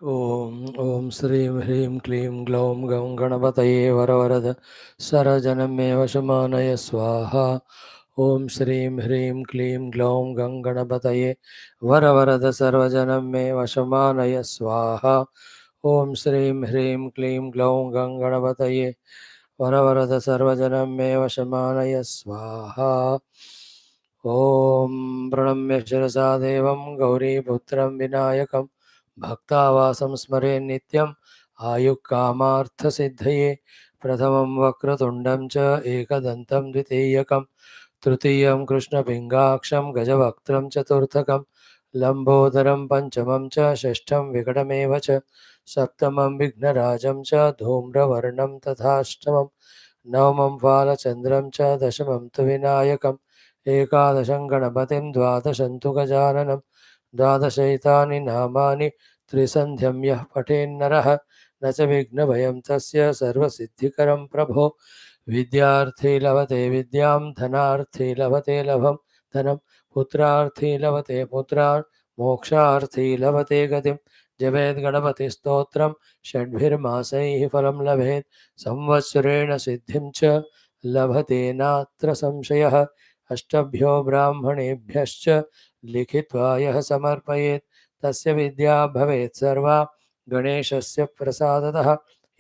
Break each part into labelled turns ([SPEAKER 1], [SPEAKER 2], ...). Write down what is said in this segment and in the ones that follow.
[SPEAKER 1] ॐ श्रीं ह्रीं क्लीं ग्लौं गं गणपतये वरवरद सरजनमे वशमानय स्वाहा। ॐ श्रीं ह्रीं क्लीं ग्लौं गं गणपतये वरवरद सर्वजनमे वशमानय स्वाहा। ॐ श्रीं ह्रीं क्लीं ग्लौं गं गणपतये वरवरद सर्वजनमे वशमानय स्वाहा। ॐ प्रणम्य शिरसा देवं गौरीपुत्रं विनायकं भक्तावासं स्मरे नित्यम् आयुक्कामार्थसिद्धये। प्रथमं वक्रतुण्डं च एकदन्तं द्वितीयकं तृतीयं कृष्णपिङ्गाक्षं गजवक्त्रं चतुर्थकं लम्बोदरं पञ्चमं च षष्ठं विकटमेव च सप्तमं विघ्नराजं च धूम्रवर्णं तथाष्टमं नवमं फालचन्द्रं च दशमं तु विनायकम् एकादशं गणपतिं द्वादशं तु गजाननं द्वादशैतानि नामानि त्रिसन्ध्यं यः पठेन्नरः न च विघ्नभयं तस्य सर्वसिद्धिकरं प्रभो। विद्यार्थी लभते विद्यां धनार्थी लभते लभं धनं पुत्रार्थी लभते पुत्रान् मोक्षार्थी लभते गतिं जपेत् गणपतिस्तोत्रं षड्भिर्मासैः फलं लभेत् संवत्सरेण सिद्धिं च लभते नात्र संशयः। अष्टभ्यो ब्राह्मणेभ्यश्च लिखित्वा यः समर्पयेत् तस्य विद्या भवेत् सर्वा गणेशस्य प्रसादतः।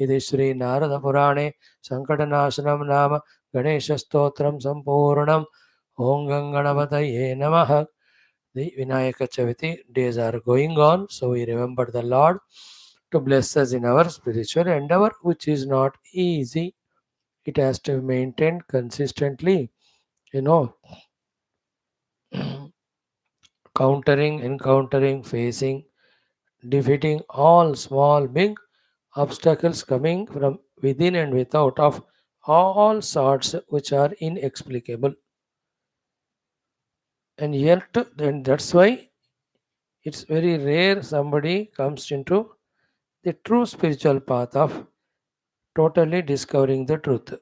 [SPEAKER 1] इति श्रीनारदपुराणे सङ्कटनाशनं नाम गणेशस्तोत्रं सम्पूर्णम्। ॐ गणपतये नमः। The Vinayaka Chavati days are going on, so we remember the Lord to bless us in our spiritual endeavor, which is not easy. It has to be maintained consistently, you know, encountering, facing, defeating all small, big obstacles coming from within and without of all sorts which are inexplicable. And yet, then that's why it's very rare somebody comes into the true spiritual path of totally discovering the truth.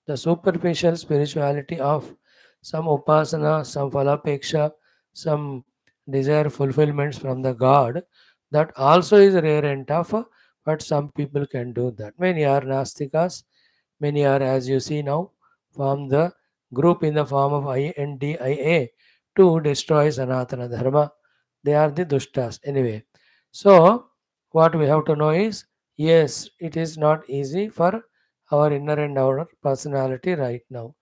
[SPEAKER 1] The superficial spirituality of some upasana, some falapeksha, some desire fulfillments from the God, that also is rare and tough, but some people can do that. Many are Nastikas, many are, as you see now, form the group in the form of INDIA to destroy Sanatana Dharma. They are the Dushtas. Anyway, so what we have to know is, yes, it is not easy for our inner and outer personality right now.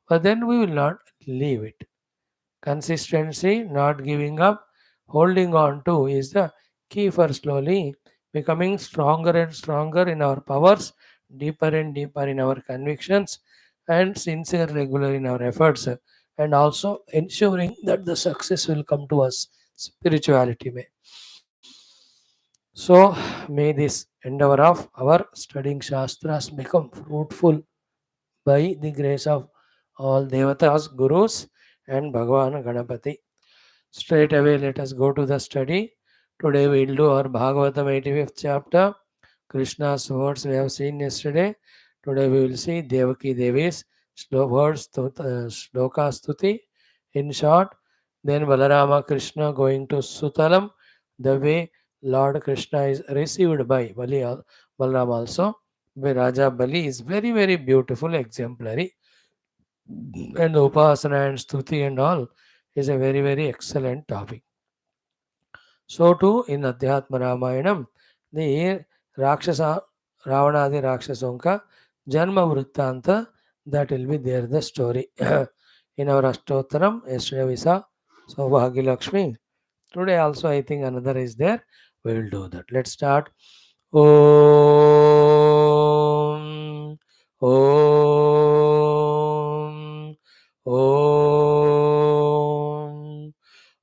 [SPEAKER 1] But then we will not leave it. Consistency, not giving up, holding on to is the key for slowly becoming stronger and stronger in our powers, deeper and deeper in our convictions, and sincere, regular in our efforts, and also ensuring that the success will come to us. Spirituality may. So, may this endeavor of our studying Shastras become fruitful by the grace of all Devatas, Gurus, and Bhagavan Ganapati. Straight away, let us go to the study. Today we will do our Bhagavatam 85th chapter. Krishna's words we have seen yesterday. Today we will see Devaki Devi's words, Shloka Stuti in short. Then Balarama Krishna going to Sutalam, the way Lord Krishna is received by Balaram also. By Raja Bali is very, very beautiful, exemplary. And Upasana and Stuti and all is a very, very excellent topic. So too in Adhyatma Ramayanam, the Rakshasa, Ravanadi Rakshasonka, Janma Vrittanta, that will be there the story. In our Ashtottaram, yesterday we saw Saubhagi Lakshmi. Today also I think another is there. We will do that. Let's start. Om Om Om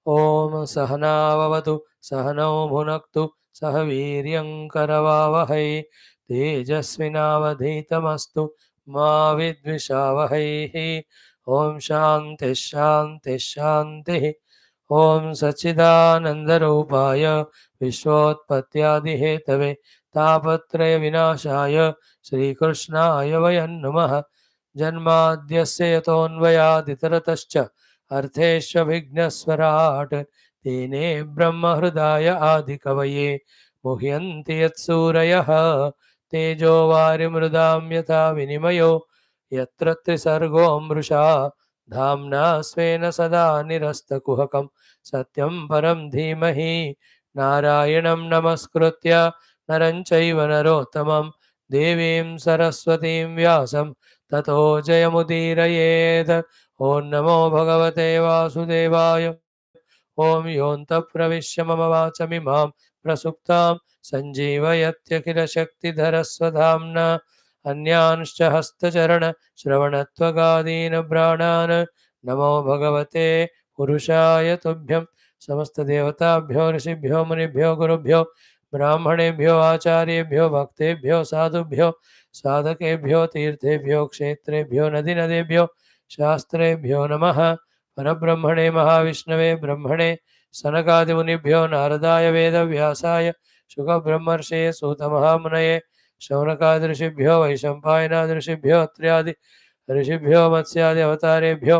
[SPEAKER 1] Om Sahanavavatu Sahanau Bhunaktu Sahaviryamkaravavahai Tejasvinavadhitamastu Ma Vidvishavahai. Om Shanti Shanti Shanti. Om Sachidanandarupaya Vishwotpatyadihetave Tapatraya Vinashaya Sri Krishnaya Vayan Namaha. Janmadyasya yatonvayaditaratascha Artheshva Vignaswarat Tene Brahma Hridaya Adikavaye मुह्यन्ति यत्सूरयः तेजो वारिमृदां यथा विनिमयो यत्र त्रिसर्गो मृषा धाम्ना स्वेन सदा निरस्तकुहकं सत्यं परं धीमहि नारायणं नमस्कृत्य नरं चैव नरोत्तमं देवीं सरस्वतीं व्यासं ततो जयमुदीरयेत्। ॐ नमो भगवते वासुदेवाय। ॐ योऽन्तः प्रविश्य मम वाचमिमां प्रसुप्तां सञ्जीवयत्यखिलशक्तिधरस्वधाम्ना अन्यांश्च हस्तचरणश्रवणत्वगादीन् प्राणान् नमो भगवते पुरुषाय तुभ्यं। समस्तदेवताभ्यो ऋषिभ्यो मुनिभ्यो गुरुभ्यो ब्राह्मणेभ्यो आचार्येभ्यो भक्तेभ्यो साधुभ्यो साधकेभ्यो तीर्थेभ्यो क्षेत्रेभ्यो नदीनदेभ्यो शास्त्रेभ्यो नमः। परब्रह्मणे महाविष्णवे ब्रह्मणे सनकादिमुनिभ्यो नारदाय वेदव्यासाय शुकब्रह्मर्षये सूतमहामुनये शौनकादिऋषिभ्यो वैशम्पायनादिऋषिभ्यो अत्र्यादि ऋषिभ्यो मत्स्यादि अवतारेभ्यो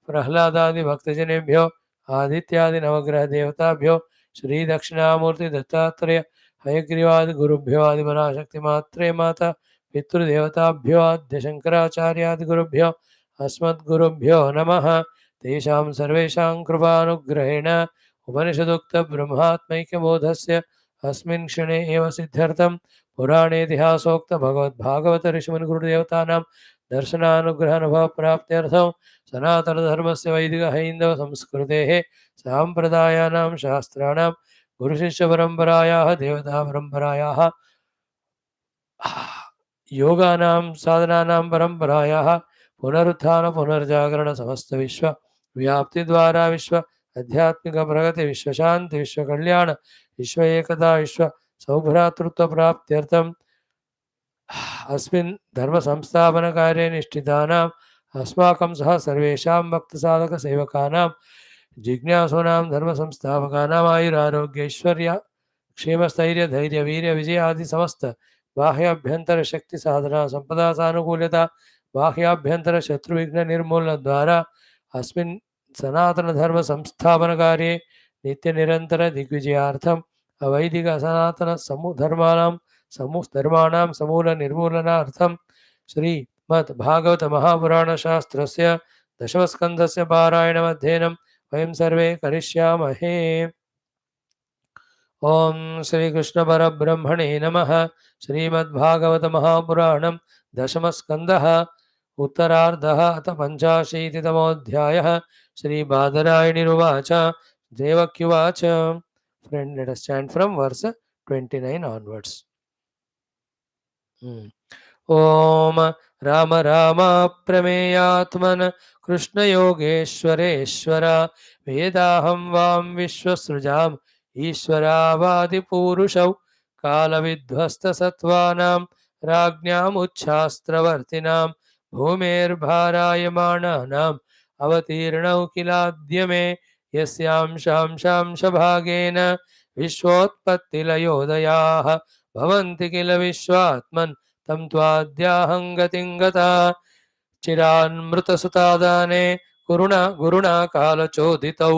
[SPEAKER 1] प्रह्लादादिभक्तजनेभ्यो आदित्यादि नवग्रहदेवताभ्यो श्रीदक्षिणामूर्तिदत्तात्रेय हयग्रीवादिगुरुभ्यो आदिपराशक्तिमात्रे माता पितृदेवताभ्यो आद्यशङ्कराचार्यादिगुरुभ्यो अस्मद्गुरुभ्यो नमः। तेषां सर्वेषां कृपानुग्रहेण उपनिषदुक्तब्रह्मात्मैक्यबोधस्य अस्मिन् क्षणे एव सिद्ध्यर्थं पुराणेतिहासोक्त भगवद्भागवत ऋषिमुनिगुरुदेवतानां दर्शनानुग्रहानुभवप्राप्त्यर्थं सनातनधर्मस्य वैदिकहैन्दवसंस्कृतेः साम्प्रदायानां शास्त्राणां गुरुशिष्यपरम्परायाः देवतापरम्परायाः योगानां साधनानां परम्परायाः पुनरुत्थान पुनर्जागरण समस्त विश्व व्याप्ति द्वारा विश्व आध्यात्मिक प्रगति विश्व शांति विश्व कल्याण विश्व एकता विश्व सौभ्रातृत्व प्राप्त्यर्थम अस्मिन् धर्म संस्थापन कार्ये निष्ठितानाम् अस्माकं सह सर्वेषां भक्त साधक सेवकानां जिज्ञासूनां धर्म संस्थापकानां आयुरारोग्य ऐश्वर्य क्षेम स्थैर्य धैर्य वीर्य विजय आदि समस्त बाह्याभ्यंतर शक्ति साधना संपदा सानुकूल्यता बाह्याभ्यंतर शत्रु विघ्न निर्मूलन द्वारा अस्मिन् सनातन धर्म संस्थापन कार्ये नित्य निरंतर दिग्विजयार्थम अवैदिक सनातन समूह धर्माणां समूल निर्मूलनार्थम श्रीमद् भागवत महापुराण शास्त्रस्य दशम स्कंधस्य पारायणमध्ययनं वयं सर्वे करिष्यामहे। ओम श्री कृष्ण परब्रह्मणे नमः। श्रीमद्भागवत महापुराणं दशम स्कंधः उत्तरार्धः अथ पंचाशीतितमोऽध्यायः। Shri बादरायणिरुवाच देवक्युवाच। Friend, let us chant from verse 29 onwards. ओम राम राम प्रमेयात्मन कृष्ण योगेश्वरेश्वर वेदाहं वां विश्वसृजाम् ईश्वरावादिपूरुषौ कालविध्वस्तसत्त्वानां राज्ञामुच्छास्त्रवर्तिनां भूमेर्भारायमाणानाम् अवतीर्णौ किलाद्य मे यस्यांशांशांशभागेन विश्वोत्पत्तिलयोदयाः भवन्ति किल विश्वात्मन् तं त्वाद्याहं गतिं गता चिरान्मृतसुतादाने गुरुणा कालचोदितौ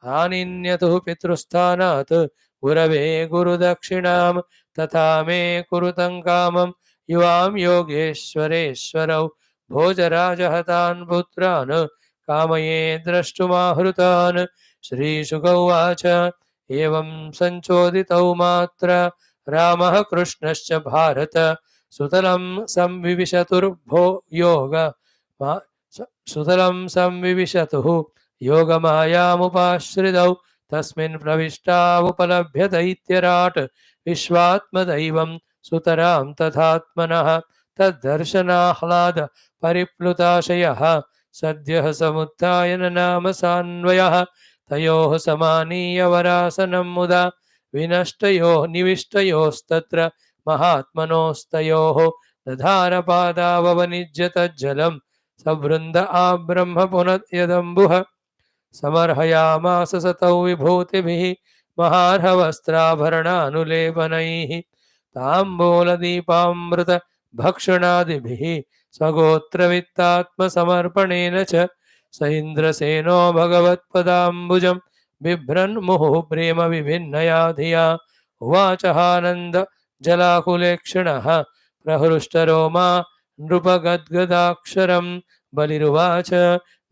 [SPEAKER 1] आनिन्यतुः पितृस्थानात् गुरवे गुरुदक्षिणां तथा मे कुरुतं कामं युवां योगेश्वरेश्वरौ भोजराजहतान् पुत्रान् कामये द्रष्टुमाहृतान्। श्रीशुक उवाच एवं संचोदितौ मात्र रामः कृष्णश्च भारत सुतलं संविविशतुर्भो योग सुतलं संविविशतुः योगमायामुपाश्रितौ तस्मिन् प्रविष्टावुपलभ्य दैत्यराट् विश्वात्मदैवं सुतरां तथात्मनः तद्दर्शनाह्लाद परिप्लुताशयः सद्यः समुत्थाय नाम सान्वयः तयोः समानीय वरासनं मुदा विनष्टयोः निविष्टयोस्तत्र महात्मनोस्तयोः दधारपादावनिज्य तज्जलं सवृन्द आब्रह्म पुनर्यदम्बुः समर्हयामास सतौ विभूतिभिः महार्हवस्त्राभरणानुलेपनैः ताम्बूलदीपामृत भक्षणादिभिः स्वगोत्रवित्तात्मसमर्पणेन च स इन्द्रसेनो भगवत्पदाम्बुजं बिभ्रन् मुहुः प्रेम विभिन्नया धिया उवाचहानन्द जलाकुलेक्षणः प्रहृष्टरोमा नृपगद्गदाक्षरं बलिरुवाच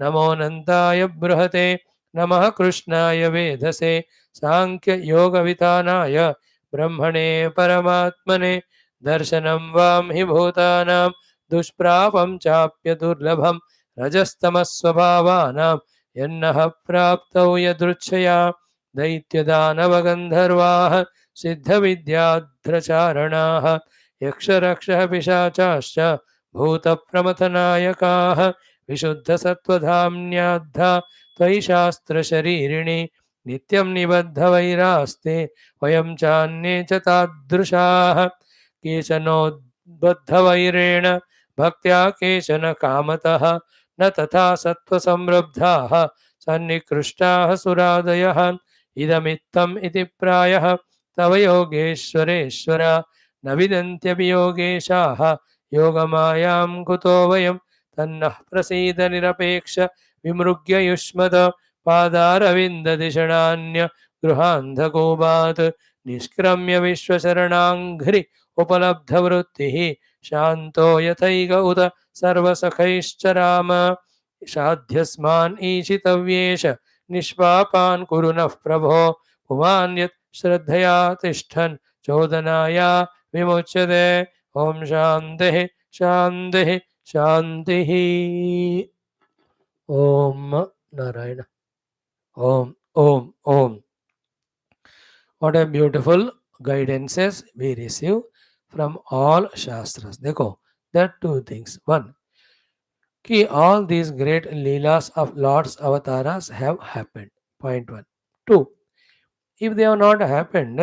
[SPEAKER 1] नमोऽनन्ताय बृहते नमः कृष्णाय वेधसे साङ्ख्ययोगवितानाय ब्रह्मणे परमात्मने दर्शनं वां हि भूतानां दुष्प्रापं चाप्य दुर्लभं रजस्तमस्वभावानां यन्नः प्राप्तौ यदृच्छया दैत्यदानवगन्धर्वाः सिद्धविद्याध्रचारणाः यक्षरक्षः पिशाचाश्च भूतप्रमथनायकाः विशुद्धसत्त्वधाम्न्याद्धा त्वयि शास्त्रशरीरिणि नित्यं निबद्धवैरास्ते वयं चान्ये च तादृशाः केचनोद्बद्धवैरेण भक्त्या केचन कामतः न तथा सत्त्वसंरब्धाः सन्निकृष्टाः सुरादयः इदमित्थम् इति प्रायः तव योगेश्वरेश्वर न विदन्त्यपि योगेशाः योगमायां कुतो वयं तन्नः प्रसीद निरपेक्ष विमृग्य युष्मद पादारविन्ददिषणान्य गृहान्धकोपात् निष्क्रम्य विश्वशरणाङ्घ्रि उपलब्धवृत्तिः शान्तो यथैक उत सर्वसखैश्च राम साध्यस्मान् ईशितव्येष निष्पापान् कुरु नः प्रभो पुमान् यत् श्रद्धया तिष्ठन् चोदनाया विमुच्यते ॐ शान्तिः शान्तिः शान्तिः ॐ नारायण ॐ ॐ ॐ What a beautiful guidances we receive from all Shastras. देखो, there are two things. One, कि all these great leelas of Lord's avatars have happened. Point one. Two, if they have not happened,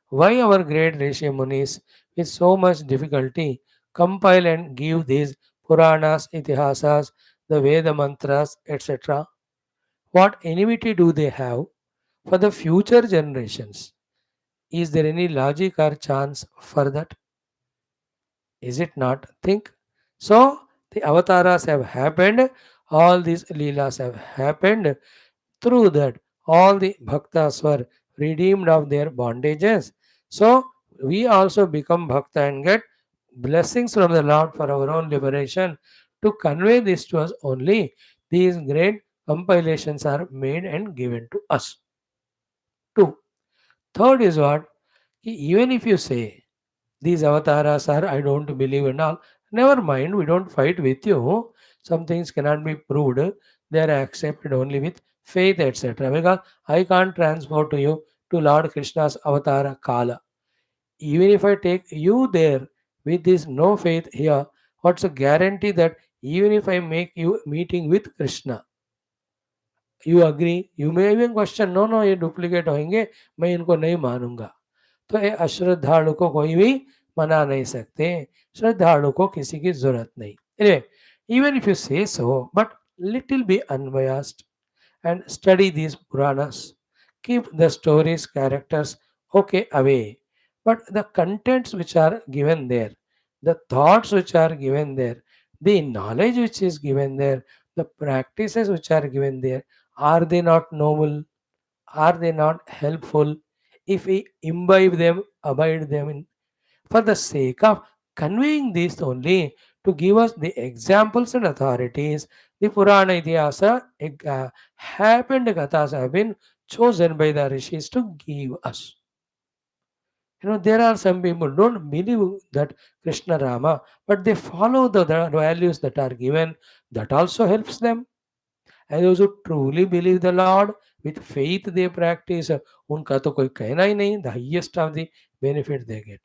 [SPEAKER 1] why our great Rishi Munis with so much difficulty compile and give these Puranas, Itihasas, the Veda mantras, etc.? What enmity do they have for the future generations? Is there any logic or chance for that? Is it not? Think. So, the avatars have happened, all these leelas have happened. Through that, all the bhaktas were redeemed of their bondages. So, we also become bhakta and get blessings from the Lord for our own liberation. To convey this to us only, these great compilations are made and given to us. Two. Third is what? Even if you say these avatars are I don't believe and all, never mind, we don't fight with you. Some things cannot be proved, they are accepted only with faith, etc. Because I can't transport to you to Lord Krishna's avatar Kala. Even if I take you there with this no faith here, what's a guarantee that even if I make you meeting with Krishna, you agree? You may even question, no, no, ये duplicate होंगे, मैं इनको नहीं मानूंगा. तो ये अश्रद्धालु को कोई भी मना नहीं सकते. श्रद्धालु को किसी की जरूरत नहीं. Anyway, even if you say so, but little be unbiased and study these Puranas. Keep the stories, characters, okay, away. But the contents which are given there, the thoughts which are given there, the knowledge which is given there, the practices which are given there, are they not noble? Are they not helpful? If we imbibe them, abide them in, for the sake of conveying these only, to give us the examples and authorities, the Purana Itihasa happened Gathas have been chosen by the rishis to give us. There are some people don't believe that Krishna Rama, but they follow the values that are given. That also helps them. And those who truly believe the Lord with faith they practice, उनका तो कोई कहना ही नहीं. The highest of the benefit they get.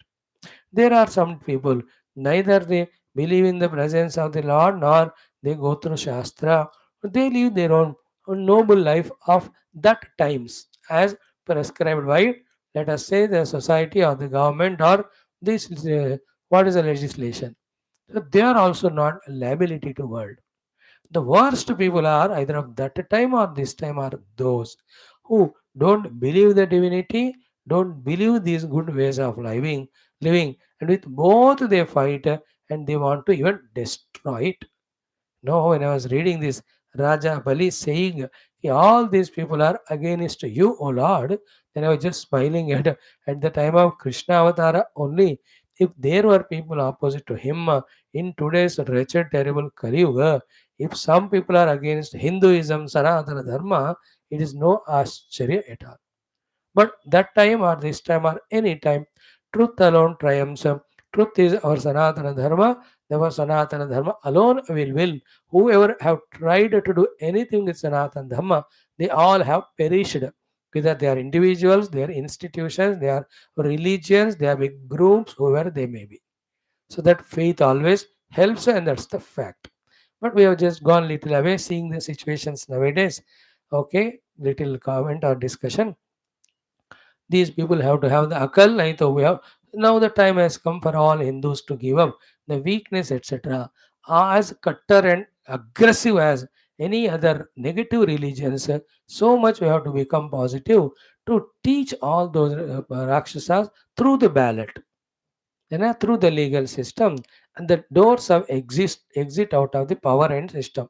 [SPEAKER 1] There are some people, neither they believe in the presence of the Lord nor they go through Shastra. They live their own noble life of that times as prescribed by, let us say, the society or the government or this, what is the legislation. So they are also not liability to world. The worst people are either of that time or this time are those who don't believe the divinity, don't believe these good ways of living, and with both they fight and they want to even destroy it. No, when I was reading this, Raja Bali saying, "Ki all these people are against you, O Lord, And I was just smiling at the time of Krishna Avatara only. If there were people opposite to him in today's wretched, terrible Kali Yuga, if some people are against Hinduism, Sanatana Dharma, it is no Ashcharya at all. But that time or this time or any time, truth alone triumphs. Truth is our Sanatana Dharma. Therefore, Sanatana Dharma alone will. Whoever have tried to do anything with Sanatana Dharma, they all have perished. Whether they are individuals, they are institutions, they are religions, they are big groups, whoever they may be. So that faith always helps, and that's the fact. But we have just gone little away, seeing the situations nowadays. Okay, little comment or discussion. These people have to have the akal, nahi to we have. Now the time has come for all Hindus to give up the weakness, etc. As cutter and aggressive as any other negative religions, so much we have to become positive to teach all those Rakshasas through the ballot, through the legal system, and the doors of exit out of the power and system,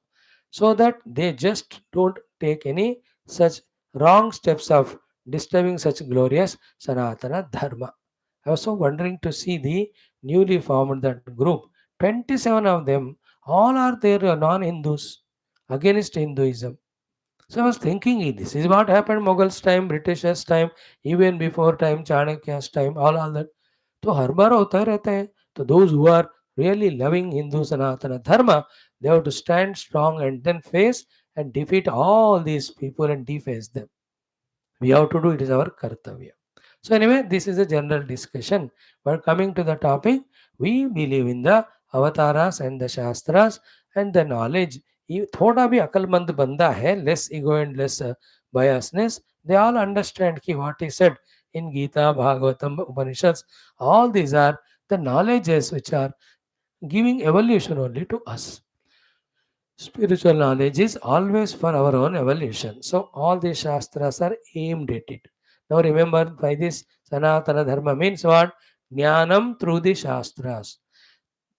[SPEAKER 1] so that they just don't take any such wrong steps of disturbing such glorious Sanatana Dharma. I was so wondering to see the newly formed that group. 27 of them, all are there non-Hindus against Hinduism. So I was thinking, this is what happened Mughals time, Britishers time, even before time, Chanakya's time, all that. तो हर बार होता रहता है. तो those who are really loving Hindu Sanatana Dharma, they have to stand strong and then face and defeat all these people and deface them. We have to do it, is our kartavya. So anyway, this is a general discussion. But coming to the topic, we believe in the avatars and the shastras and the knowledge. ये थोड़ा भी अकलमंद बंदा है, less ego and less biasness, they all understand कि what is said in Gita, Bhagavatam, Upanishads. All these are the knowledges which are giving evolution only to us. Spiritual knowledge is always for our own evolution. So all these shastras are aimed at it. Now remember, by this Sanatana Dharma means what? Jnanam through the shastras.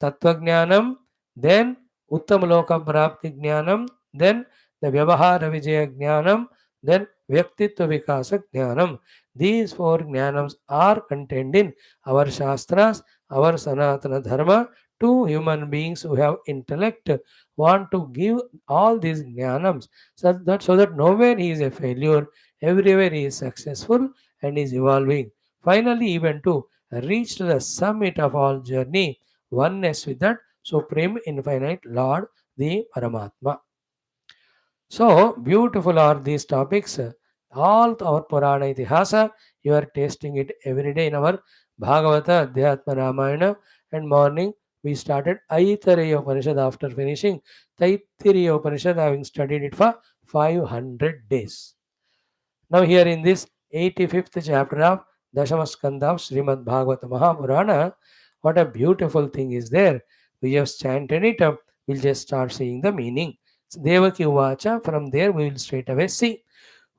[SPEAKER 1] Tattva Jnanam, then Uttamaloka Prapti Jnanam, then the Vyavahara Vijaya Jnanam, then Vyaktitva Vikasa Jnanam. These four Jnanams are contained in our Shastras, our Sanatana Dharma. To human beings who have intellect want to give all these Jnanams, so that nowhere he is a failure, everywhere he is successful and is evolving. Finally, even to reach to the summit of all journey, oneness with that Supreme Infinite Lord, the Paramatma. So beautiful are these topics. All our Purana Itihasa, you are tasting it every day in our Bhagavata, Adhyatma Ramayana, and morning we started Aitareya Upanishad after finishing Taittiriya Upanishad, having studied it for 500 days. Now, here in this 85th chapter of Dashama Skandha of Srimad Bhagavata Mahapurana, what a beautiful thing is there. We just chanted it up, we'll just start seeing the meaning. So, Devaki Uvacha, from there we will straight away see.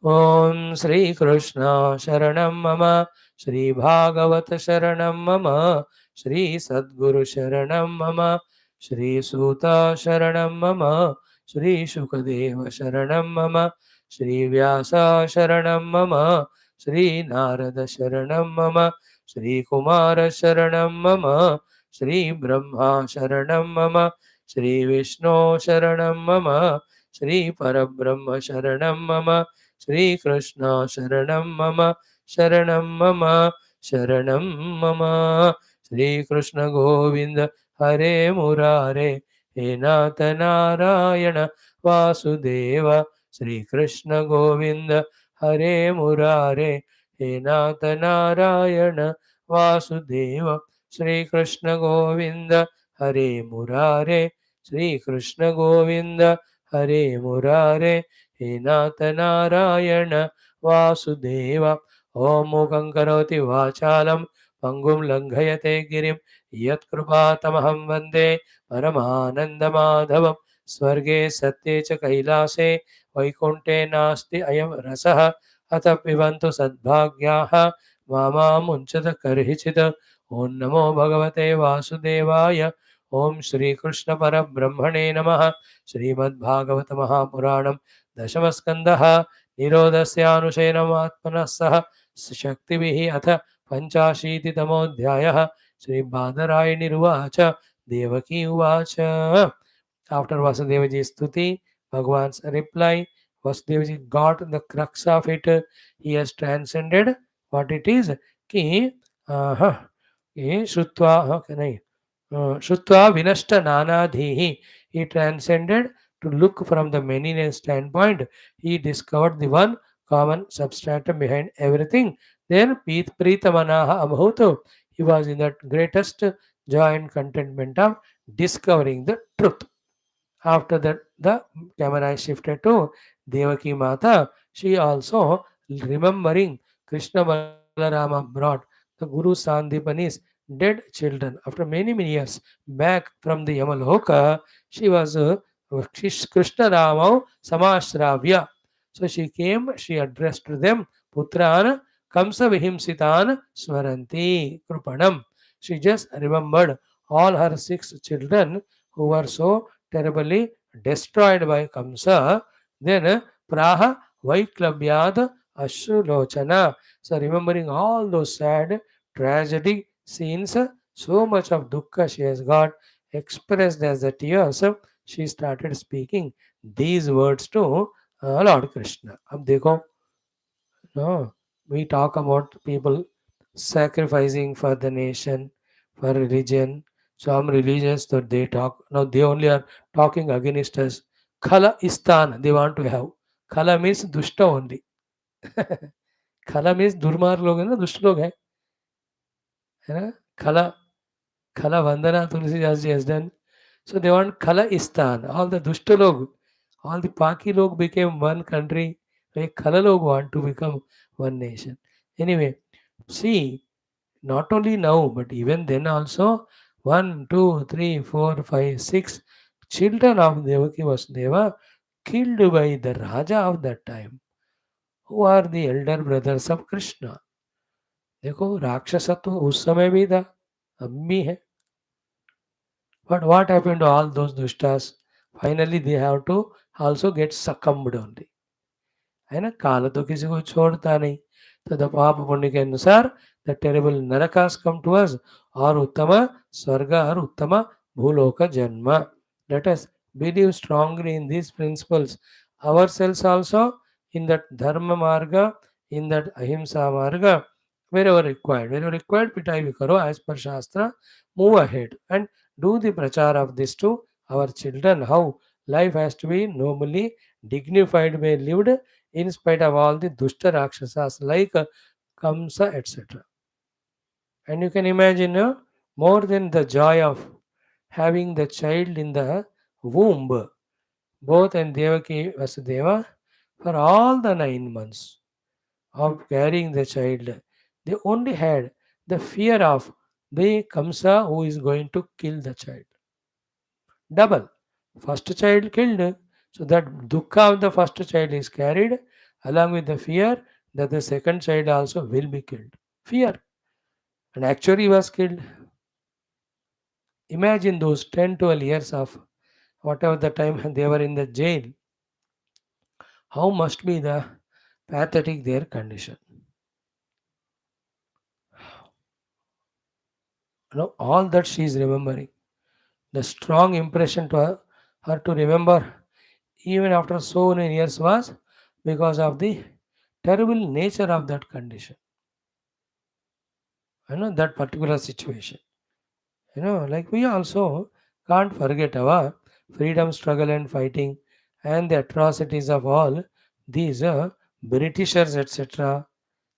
[SPEAKER 1] Om Shri Krishna Sharanam Mama, Shri Bhagavata Sharanam Mama, Shri Sadguru Sharanam Mama, Shri Suta Sharanam Mama, Shri Shukadeva Sharanam Mama, Shri Vyasa Sharanam Mama, Shri Narada Sharanam Mama, Shri Kumara Sharanam Mama, Shri Brahma Sharanam Mama, Shri Vishnu Sharanam Mama, Shri Parabrahma Sharanam Mama, Shri Krishna Sharanam Mama, Sharanam Mama, Sharanam Mama, Shri Krishna Govinda Hare Murare, He Nata Narayana Vasudeva, Shri Krishna Govinda Hare Murare, He Nata Narayana Vasudeva, Shri Krishna Govinda Hare Murare, Shri Krishna Govinda Hare Murare, He Nata Narayana Vasudeva. Om Mukhaṁ Karoti Vachalam Pangum Langhayate Girim Yat Krupatamaham Vande Paramanandamadhavam. Swarge Satye Cha Kailase Vaikunte Nasti Ayam Rasaha Atha Pibantu Sadbhagyaha Mama Munchata Karhichita. Om Namo Bhagavate Vasudevaya. Om Shri Krishna Parabrahmane Namaha. Srimad Bhagavata Mahapuranam Dashamaskandha Nirodhasyanushena Atmanah Saha शक्तिभिः अथ पञ्चाशीतितमोऽध्यायः श्रीबादरायणिरुवाच देवकी उवाच after Vasudevaji's stuti, Bhagwan's reply, Vasudevaji got the crux of it. He has transcended what it is. Ki, Shrutva, nahi, Shrutva Vinashta Nanadhihi. He transcended to look from the manyness standpoint. He discovered the one common substratum behind everything. Then Pritamanaha Amhuto. He was in that greatest joy and contentment of discovering the truth. After that, the camera is shifted to Devaki Mata. She also remembering Krishna Balarama brought the Guru Sandipani's dead children after many many years back from the Yamaloka. She was Krishna Rama Samashravya. So she came, she addressed to them Putrana Kamsa Vihimsitan Swaranti Krupanam. She just remembered all her six children who were so terribly destroyed by Kamsa. Then Praha Vaiklavyad Ashrulochana. So remembering all those sad, tragic scenes, so much of dukkha she has got expressed as the tears, she started speaking these words to Lord Krishna. अब देखो, no, we talk about people sacrificing for the nation, for religion. Some religions that they talk now they only are talking against us. Khala istan they want to have. Khala means dushta only. Khala means durmar log hai na, दुष्ट लोग है ना? Khala Khala Vandana Tulsidas ji has done. So they want Khala Istan. All the Dushta log, all the Paki log became one country. Like Khala log want to become one nation. Anyway, see, not only now, but even then also, one, two, three, four, five, six children of Devaki Vasudeva killed by the Raja of that time, who are the elder brothers of Krishna. देखो राक्षसत्व उस समय भी था, अब भी है. But what happened to all those dushtas? Finally, they have to also get succumbed only. है ना, काल तो किसी को छोड़ता नहीं. तो द पाप पुण्य के अनुसार द टेरेबल नरकास कम टू अस और उत्तम स्वर्ग और उत्तम भूलोक जन्म. Let us believe strongly in these principles ourselves also, in that dharma marga, in that ahimsa marga, wherever required पिटाई भी करो as per shastra. Move ahead and do the prachar of this to our children, how life has to be nobly dignified by lived in spite of all the dushta rakshasas like Kamsa, etc. And you can imagine more than the joy of having the child in the womb, both and Devaki Vasudeva, for all the 9 months of carrying the child, they only had the fear of the Kamsa who is going to kill the child. Double. First child killed. So that dukkha of the first child is carried along with the fear that the second child also will be killed. Fear. And actually he was killed. Imagine those 10, 12 years of whatever the time they were in the jail. How must be the pathetic their condition. All that she is remembering. The strong impression to her to remember even after so many years was because of the terrible nature of that condition. That particular situation. Like we also can't forget our freedom struggle and fighting and the atrocities of all these Britishers, etc.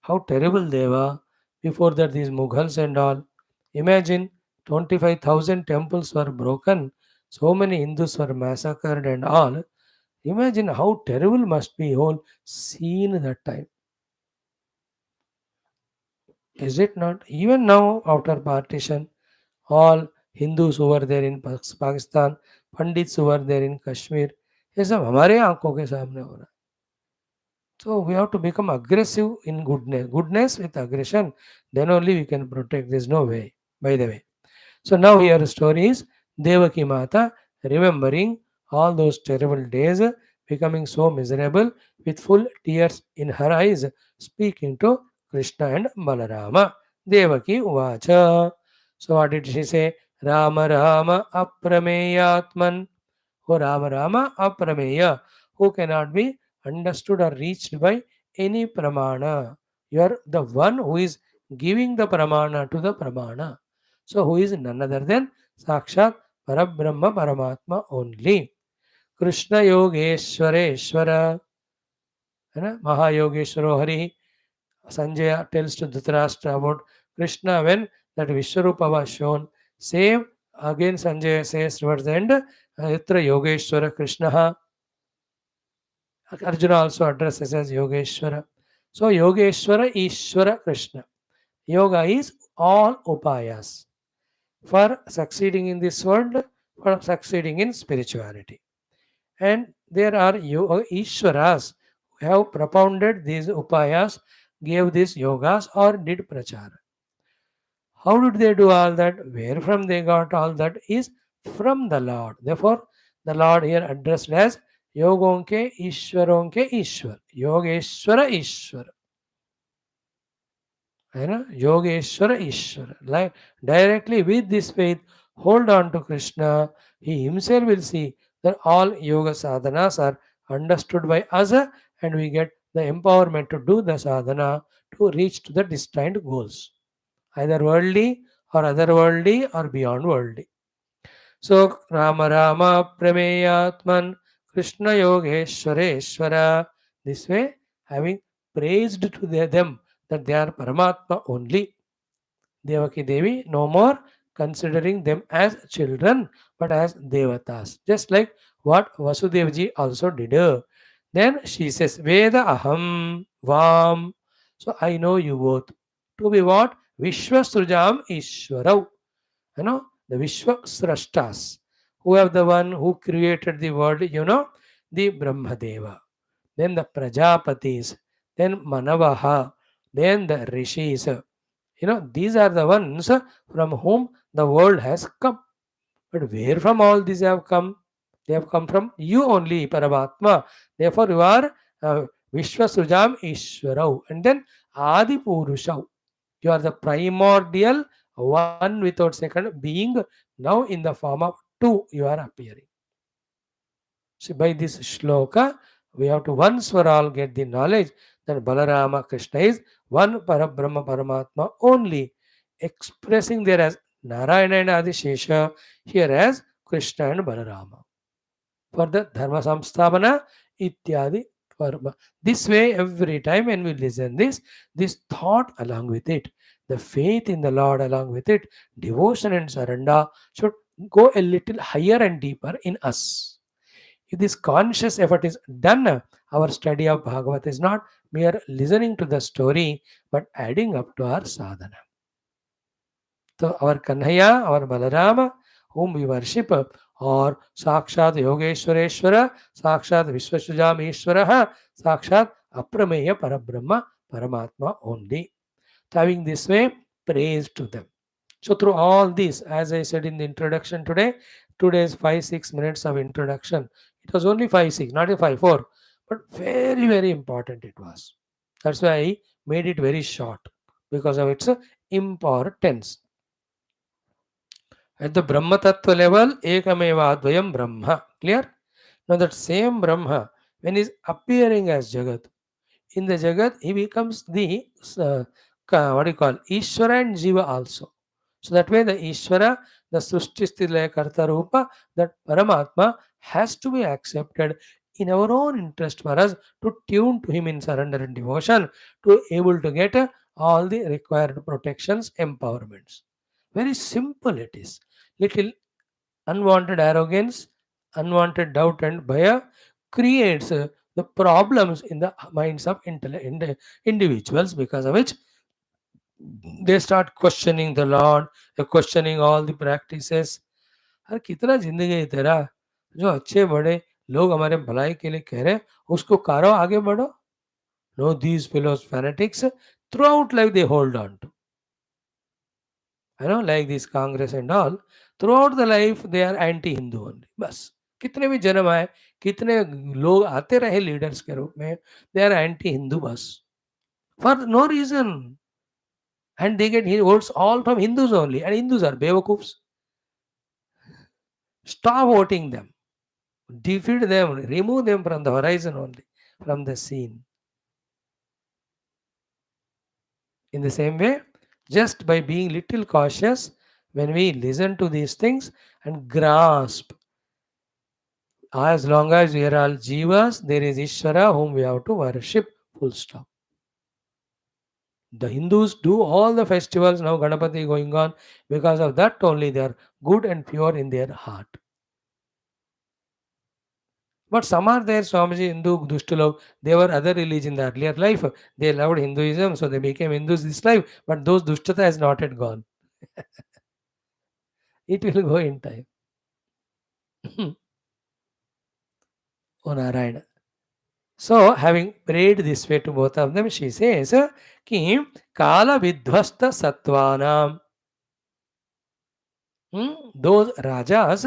[SPEAKER 1] How terrible they were before that, these Mughals and all. Imagine 25,000 temples were broken, so many Hindus were massacred and all. Imagine how terrible must be whole scene that time. Is it not? Even now, after partition, all Hindus who were there in Pakistan, Pandits who were there in Kashmir, ये सब हमारे आंखों के सामने हो रहा है. So we have to become aggressive in goodness. Goodness with aggression, then only we can protect. There's no way, by the way. So now here story is Devaki Mata remembering all those terrible days, becoming so miserable with full tears in her eyes, speaking to Krishna and Balarama. Devaki Uvacha. So what did she say? Rama Rama Aprameyatman. O Rama Rama Aprameya, who cannot be understood or reached by any pramana. You are the one who is giving the pramana to the pramana. So who is none other than Sakshat Parabrahma Paramatma only. Krishna Yogeshwareshwara, है ना, Mahayogeshwaro Hari. Sanjaya tells to Dhritarashtra about Krishna when that Vishwarupa was shown. Same again Sanjaya says towards the end, Yatra Yogeshwara Krishna. Arjuna also addresses as Yogeshwara. So Yogeshwara Ishwara Krishna. Yoga is all upayas for succeeding in this world, for succeeding in spirituality. And there are Ishwaras who have propounded these upayas, gave these yogas or did prachara. How did they do all that? Where from they got all that is from the Lord. Therefore, the Lord here addressed as Yogonke Ishwaronke Ishwar. Yogeshwara Ishwar. है ना, Yogeshwara Ishwara. Like directly with this faith, hold on to Krishna. He himself will see that all yoga sadhanas are understood by us and we get the empowerment to do the sadhana to reach to the destined goals, either worldly or otherworldly or beyond worldly. So Rama Rama Prameyatman Krishna Yogeshwareshwara. This way, having praised to them that they are Paramatma only, Devaki Devi no more considering them as children but as devatas. Just like what Vasudevji also did. Then she says, Veda aham vam. So I know you both. To be what? Vishwasrujam Ishwarau. The Vishwasrashtas. Who have the one who created the world, the Brahmadeva. Then the Prajapatis. Then Manavaha. Then the Rishis. These are the ones from whom the world has come. But where from all these have come? They have come from you only, Paramatma. Therefore, you are Vishwasujam Ishwarau. And then Adi Purushau. You are the primordial one without second being. Now in the form of two you are appearing. So by this shloka, we have to once for all get the knowledge that Balarama Krishna is one Parabrahma Paramatma only, expressing there as Narayana and Adishesha, here as Krishna and Balarama. For the Dharma Samsthabana, Ityadi Parma. This way, every time when we listen this thought along with it, the faith in the Lord along with it, devotion and surrender should go a little higher and deeper in us. If this conscious effort is done, our study of Bhagavad is not mere listening to the story, but adding up to our sadhana. So our Kanhaya, our Balarama, whom we worship, or Sakshat Yogeshwareshwara, Sakshat Vishwasujam Ishwaraha, Sakshat Aprameya Parabrahma, Paramatma only. So having this way, praise to them. So through all this, as I said in the introduction today, today's 5-6 minutes of introduction, it was only 5-6, not a 5-4, but very, very important it was. That's why I made it very short because of its importance. At the Brahma Tattva level, Ekameva Advayam Brahma. Clear? Now that same Brahma, when he is appearing as Jagat, in the Jagat, he becomes the, what do you call, Ishvara and Jiva also. So that way the Ishvara, the Srishti Karta Rupa, that Paramatma has to be accepted in our own interest for us to tune to him in surrender and devotion, to able to get all the required protections, empowerments. Very simple it is. Little unwanted arrogance, unwanted doubt and bhaya creates the problems in the minds of individuals, because of which they start questioning the Lord, questioning all the practices. अरे कितना जिंदगी है तेरा, जो अच्छे बड़े लोग हमारे भलाई के लिए कह रहे हैं उसको करो, आगे बढ़ो. No, these fellows fanatics throughout life they hold on to. Like this Congress and all, throughout the life they are anti-Hindu only. बस कितने भी जन्म आए, कितने लोग आते रहे लीडर्स के रूप में, they are anti-Hindu बस. for no reason. And they get votes all from Hindus only. And Hindus are Bevakoofs. Stop voting them. Defeat them. Remove them from the horizon only, from the scene. In the same way, just by being little cautious, when we listen to these things and grasp, as long as we are all jivas, there is Ishvara whom we have to worship. Full stop. The Hindus do all the festivals now, Ganapati going on, because of that only they are good and pure in their heart. But some are there, Swamiji, Hindu, Dushtulok, they were other religion in the earlier life. They loved Hinduism, so they became Hindus this life. But those Dushtata has not yet gone. It will go in time. Oh Narayana. So, having prayed this way to both of them, she says, Ki Kala Vidhvasta Sattvanam. Those Rajas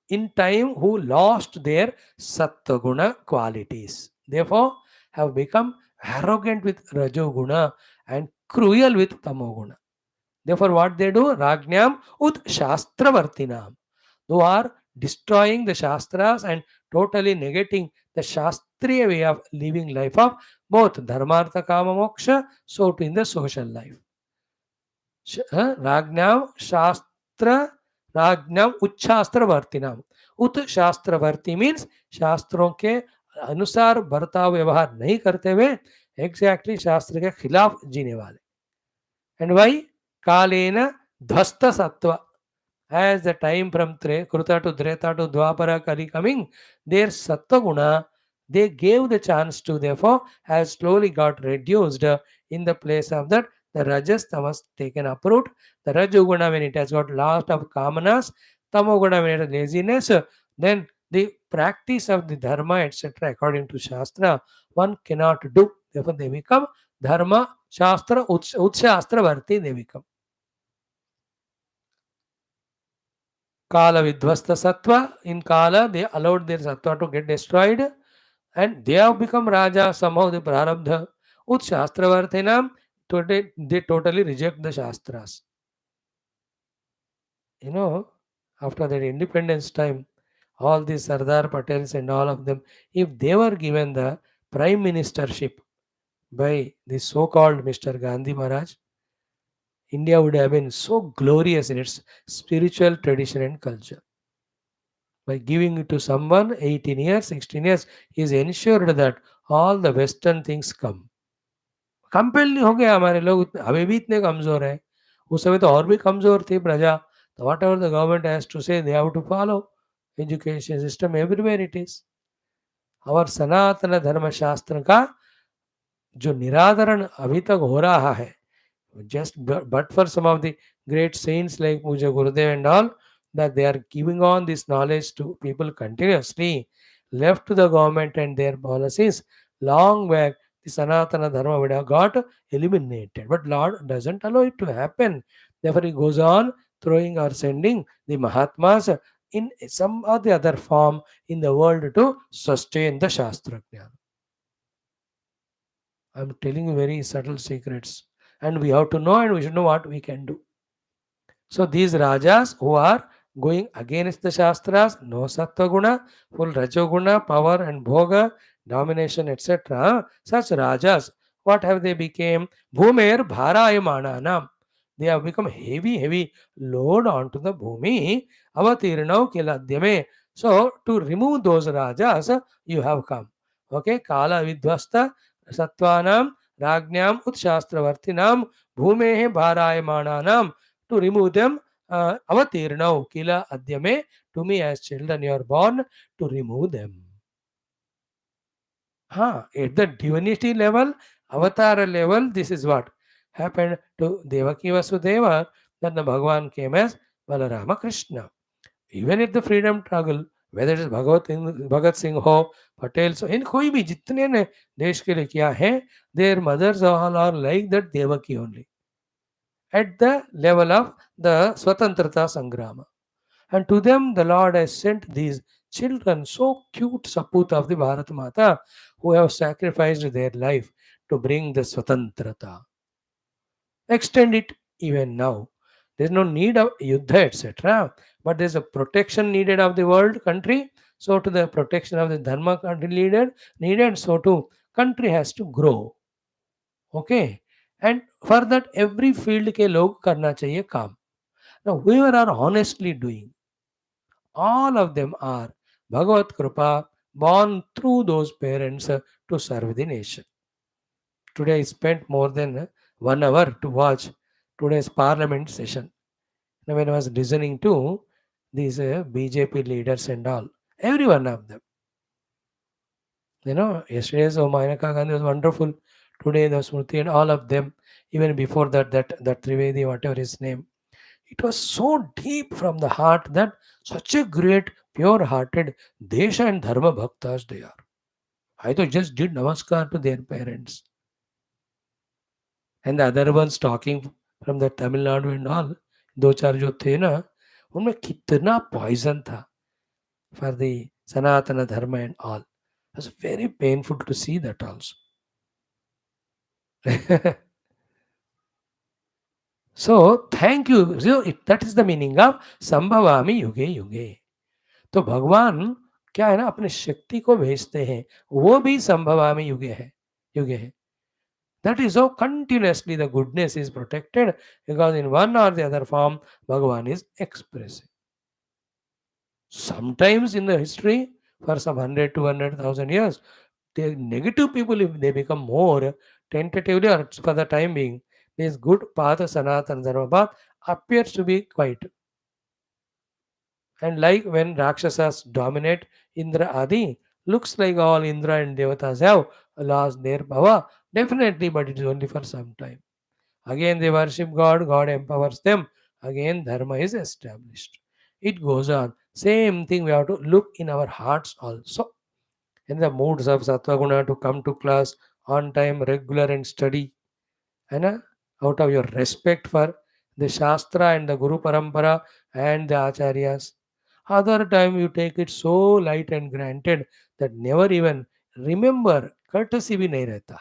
[SPEAKER 1] in time who lost their Sattva qualities, therefore have become arrogant with Rajoguna and cruel with Tamoguna. Therefore, what they do? Rajnyam ut Shastravartinam. Who are destroying the Shastras and totally negating the Shastriya way of living life of both Dharmartha Kama Moksha, so too in the social life. Rajnyam Shastra Rajnyam Uchchastravartinam. Ut Shastravarti means शास्त्रों के अनुसार बर्ताव व्यवहार नहीं करते हुए exactly शास्त्र के खिलाफ जीने वाले. And why? Kalena dhasta sattva. As the time from Kruta to Treta to Dwapara Kali coming, their sattva guna, they gave the chance to, therefore, has slowly got reduced. In the place of that, the Rajas Tamas taken uproot. The Rajoguna, when it has got lost of kamanas, Tamoguna, when it has laziness, then the practice of the dharma, etc., according to Shastra, one cannot do. Therefore, they become dharma, shastra, utshastra varti, they become. Kala vidvasta sattva. In Kala, they allowed their sattva to get destroyed and they have become Raja. Somehow the prarabdha. Ut shastra varthinam. Today, they totally reject the Shastras. You know, after that independence time, all these Sardar Patels and all of them, if they were given the prime ministership by the so-called Mr. Gandhi Maharaj, India would have been so glorious in its spiritual tradition and culture. By giving it to someone 18 years, 16 years, he is ensured that all the Western things come. Compel नहीं हो गया हमारे लोग अभी भी इतने कमजोर है. उस समय तो और भी कमजोर थी प्रजा. तो whatever the government has to say they have to follow. Education system everywhere it is. और सनातन धर्म शास्त्र का जो निरादरण अभी तक हो रहा है, just but for some of the great saints like Puja Gurudev and all, that they are giving on this knowledge to people continuously, left to the government and their policies, long back the Sanatana Dharma would have got eliminated. But Lord doesn't allow it to happen. Therefore, He goes on throwing or sending the Mahatmas in some or the other form in the world to sustain the Shastra Jnana. I'm telling you very subtle secrets. And we have to know and we should know what we can do. So these Rajas who are going against the Shastras, no Sattva Guna, full Rajoguna, power and Bhoga, domination, etc. Such Rajas, what have they become? Bhumer Bharayamananam. They have become heavy load onto the Bhumi. Avatirnau Kiladhyame. So to remove those Rajas, you have come. Okay, Kala Vidvasta Sattvanam Rajnyam Utshastravartinam Bhumehe Bharayamananam. To remove them, avatirnau kila adyame, to me as children you are born to remove them. At the divinity level, avatar level, this is what happened to Devaki Vasudeva, that the Bhagavan came as Balarama Krishna. Even at the freedom struggle, whether it is Bhagat Singh ho, Patel, so in कोई भी जितने ने देश के लिए किया है, their mothers all are like that Devaki only. At the level of the Swatantrata Sangrama. And to them, the Lord has sent these children, so cute saput of the Bharat Mata, who have sacrificed their life to bring the Swatantrata. Extend it even now. There's no need of yuddha, etc. But there's a protection needed of the world country. So to the protection of the dharma country leader needed, so to country has to grow. Okay. And for that every field के लोग करना चाहिए काम. Now whoever are honestly doing, all of them are Bhagavat Kripa born through those parents to serve the nation. Today I spent more than 1 hour to watch today's parliament session. Now when I was listening to these BJP leaders and all, every one of them, yesterday's Maneka Gandhi was wonderful. Today the Smriti and all of them, even before that Trivedi, whatever his name, it was so deep from the heart that such a great, pure-hearted Desha and Dharma Bhaktas they are. I thought just did namaskar to their parents. And the other ones talking from the Tamil Nadu and all, दो चार जो थे ना, उनमें कितना poison था for the Sanatana Dharma and all. It was very painful to see that also. So, thank you. So, that is the meaning of Sambhavami Yuge Yuge. तो भगवान क्या है ना, अपने शक्ति को भेजते हैं, वो भी संभवामी युगे है. That is how continuously the goodness is protected, because in one or the other form Bhagavan is expressing. Sometimes in the history, for some 100, 200,000 years, the negative people, if they become more tentatively or for the time being, this good path, Sanatana Dharma path, appears to be quite. And like when Rakshasas dominate Indra Adi, looks like all Indra and Devatas have lost their power, definitely, but it is only for some time. Again they worship God, God empowers them, again Dharma is established. It goes on. Same thing we have to look in our hearts also. In the moods of Sattva Guna to come to class on time, regular and study. And out of your respect for the Shastra and the Guru Parampara and the Acharyas. Other time you take it so light and granted that never even remember, courtesy bhi nahi rehta.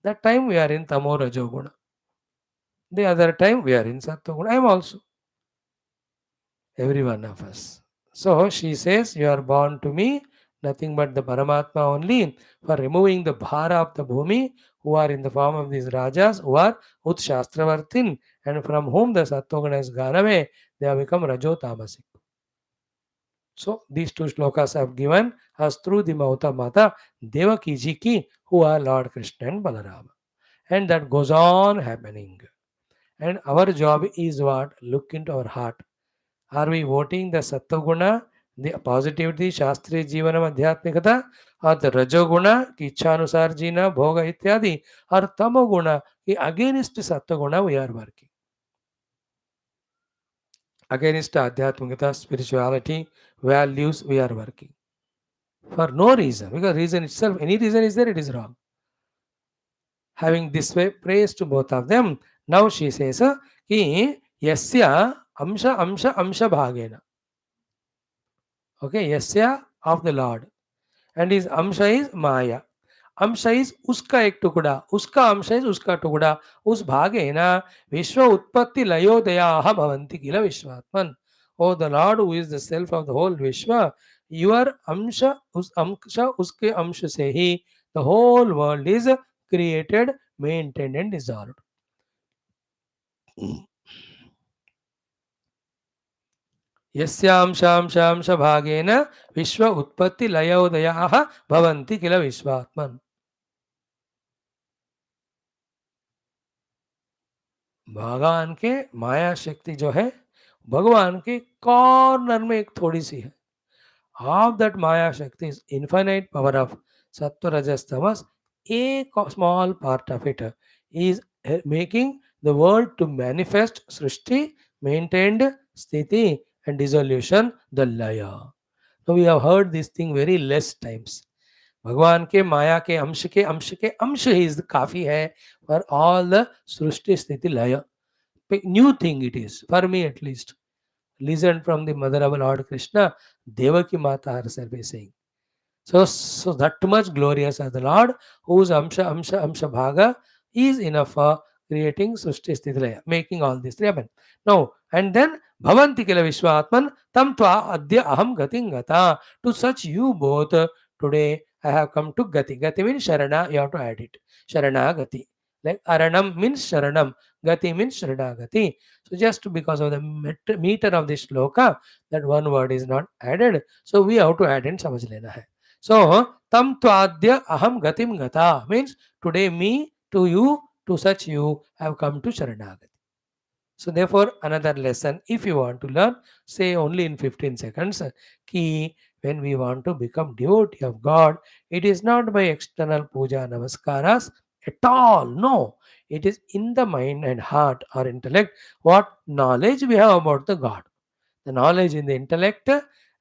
[SPEAKER 1] That time we are in Tamo Rajo Guna. The other time we are in Sattva Guna. I am also. Every one of us. So she says, you are born to me, nothing but the Paramatma only, for removing the bhara of the bhumi, who are in the form of these rajas, who are Utshastravartin, and from whom the Sattva has gone away, they have become Rajo Tamasic. So these two shlokas have given us through the mouth of Mata Devaki ji ki, who are Lord Krishna and Balarama. And that goes on happening. And our job is what? Look into our heart. Are we voting the Sattva the positivity, Shastri Jivanam Adhyatmikata, or the Rajoguna, ki Ichhanusar Jina, Bhoga Ityadi, or Tamoguna, ki against Sattva we are working. Against Adhyatmikata, spirituality, values we are working. For no reason, because reason itself, any reason is there, it is wrong. Having this way praise to both of them, now she says, ki yasya amsha bhagena. Okay, yasya of the Lord. And his amsha is Maya. अंश is उसका एक टुकड़ा, उसका अंश is उसका टुकड़ा, उस भागे ना विश्व उत्पत्ति लयोदया भवंति किल विश्वात्मन. O the lord who is the self of the whole विश्व, योर अंश उस अंश उसके अंश से ही the whole world is created, maintained and dissolved. यस्यांशांशांश भागेन विश्व उत्पत्ति लयोदयाः भवन्ति किल विश्वात्मन. भगवान के माया शक्ति जो है भगवान के कॉर्नर में एक थोड़ी सी है. Half that Maya Shakti is infinite power of Sattva Rajas Tamas. A small part of it is making the world to manifest Srishti, maintained Sthiti and dissolution, the Laya. Now we have heard this thing very less times. भगवान के माया के अंश he is काफी है for all the सृष्टि स्थिति लय. New thing it is for me at least. Listened from the mother of Lord Krishna, Devaki Mata herself is saying. So that much glorious as the Lord, whose Amsha Bhaga is enough for creating Srishti Sthiti Laya, making all these three happen. Now, and then Bhavanti Kila Vishwatman Tam Tva Adya Aham Gating Gata. To such you both, today I have come to Gati. Gati means Sharana, you have to add it. Sharana Gati. Like Aranam means Sharanam, Gati means Sharana Gati. So just because of the meter of this shloka, that one word is not added. So we have to add in Samajh lena hai. So, tam twadya aham gatim gata means today me to you, to such you have come to Sharanagati. So, therefore, another lesson if you want to learn, say only in 15 seconds. Ki when we want to become devotee of God, it is not by external puja namaskaras at all. No, it is in the mind and heart or intellect what knowledge we have about the God, the knowledge in the intellect,